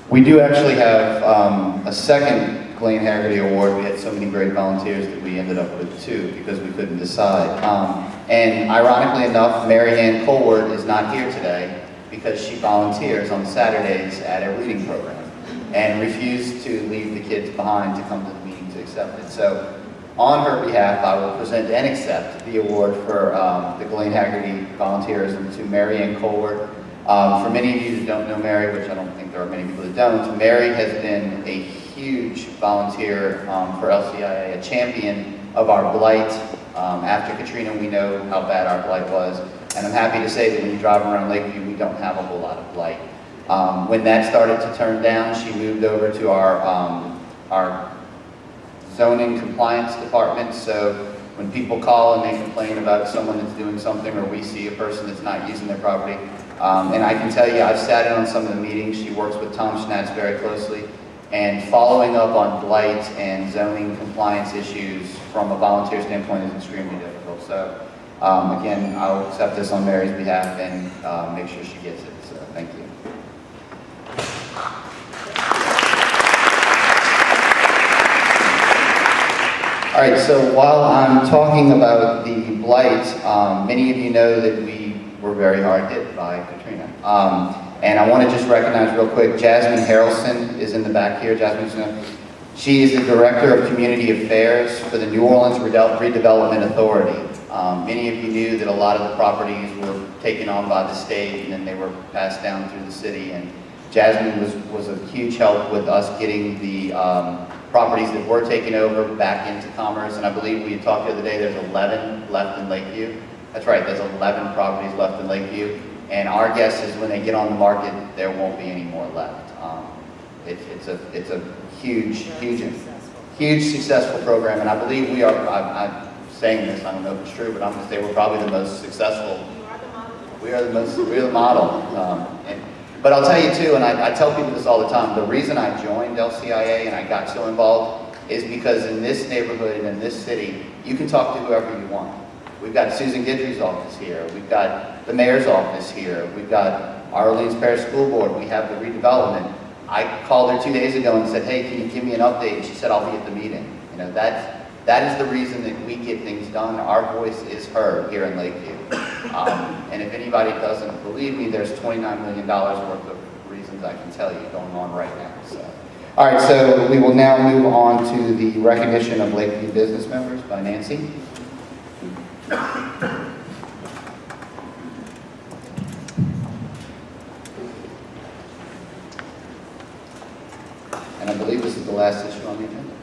We do actually have a second Glenn Haggerty Award. We had so many great volunteers that we ended up with 2 because we couldn't decide. And ironically enough, Mary Ann Colward is not here today because she volunteers on Saturdays at a reading program and refused to leave the kids behind to come to the meeting to accept it. So on her behalf, I will present and accept the award for the Glenn Haggerty volunteerism to Mary Ann Colward. For many of you that don't know Mary, which I don't think there are many people that don't, Mary has been a huge volunteer for LCIA, a champion of our blight. After Katrina, we know how bad our blight was, and I'm happy to say that when you drive around Lakeview, we don't have a whole lot of blight. When that started to turn down, she moved over to our zoning compliance department, so when people call and they complain about someone that's doing something, or we see a person that's not using their property, and I can tell you, I've sat in on some of the meetings. She works with Tom Schnatz very closely, and following up on blight and zoning compliance issues from a volunteer standpoint is extremely difficult. So again, I'll accept this on Mary's behalf and make sure she gets it. So thank you. All right, so while I'm talking about the blight, many of you know that we were very hard hit by Katrina. And I want to just recognize real quick, Jasmine Harrelson is in the back here. Jasmine, she is the Director of Community Affairs for the New Orleans Redevelopment Authority. Many of you knew that a lot of the properties were taken on by the state and then they were passed down through the city. And Jasmine was a huge help with us getting the properties that were taken over back into commerce. And I believe we had talked the other day, there's 11 left in Lakeview. That's right, there's 11 properties left in Lakeview, and our guess is when they get on the market, there won't be any more left. It's a huge successful program, and I believe we are, I'm saying this, I don't know if it's true, but I'm gonna say we're probably the most successful. We're the model. But I'll tell you too, and I tell people this all the time, the reason I joined LCIA and I got so involved is because in this neighborhood and in this city, you can talk to whoever you want. We've got Susan Guidry's office here. We've got the mayor's office here. We've got our Orleans Parish School Board. We have the redevelopment. I called her 2 days ago and said, hey, can you give me an update? And she said, I'll be at the meeting. You know, that is the reason that we get things done. Our voice is heard here in Lakeview. And if anybody doesn't believe me, there's $29 million worth of reasons I can tell you going on right now. So, all right, so we will now move on to the recognition of Lakeview business members by Nancy. And I believe this is the last issue on the agenda.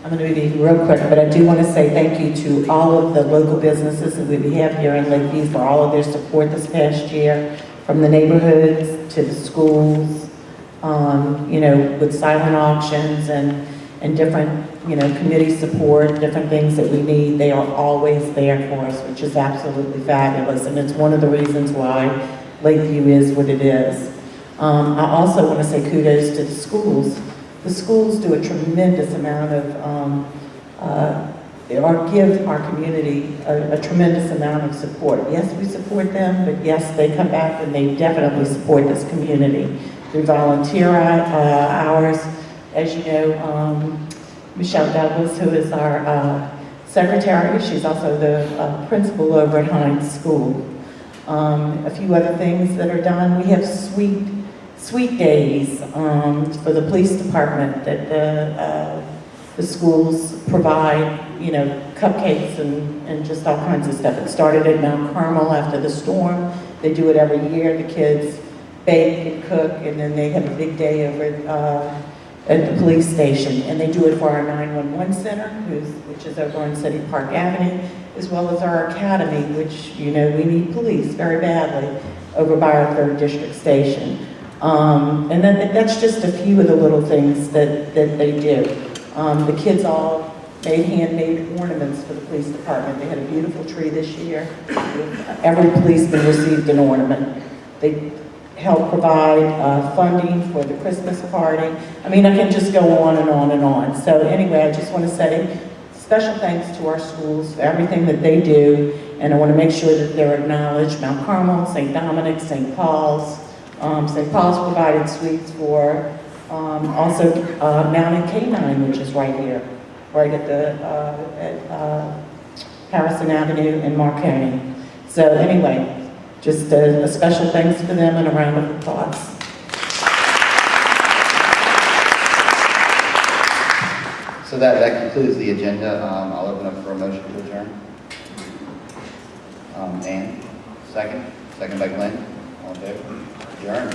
I'm going to be real quick, but I do want to say thank you to all of the local businesses that we have here in Lakeview for all of their support this past year, from the neighborhoods to the schools, you know, with silent auctions and different, you know, committee support, different things that we need. They are always there for us, which is absolutely fabulous, and it's one of the reasons why Lakeview is what it is. I also want to say kudos to the schools. The schools do a tremendous amount of, give our community a tremendous amount of support. Yes, we support them, but yes, they come back and they definitely support this community through volunteer hours. As you know, Michelle Douglas, who is our secretary, she's also the principal over at Hines School. A few other things that are done. We have sweet days for the police department that the schools provide, you know, cupcakes and just all kinds of stuff. It started at Mount Carmel after the storm. They do it every year. The kids bake and cook, and then they have a big day over at the police station. And they do it for our 911 center, which is over on City Park Avenue, as well as our academy, which, you know, we need police very badly over by our 3rd District station. And then that's just a few of the little things that they do. The kids all made handmade ornaments for the police department. They had a beautiful tree this year. Every policeman received an ornament. They help provide funding for the Christmas party. I mean, I can just go on and on and on. So anyway, I just want to say special thanks to our schools for everything that they do, and I want to make sure that they're acknowledged. Mount Carmel, St. Dominic, St. Paul's. St. Paul's provided suites for also Mountain K9, which is right here, right at Harrison Avenue in Marconi. So anyway, just a special thanks to them and a round of applause. So that concludes the agenda. I'll open up for a motion to adjourn. Ann, second by Glenn. All in favor? Adjourn.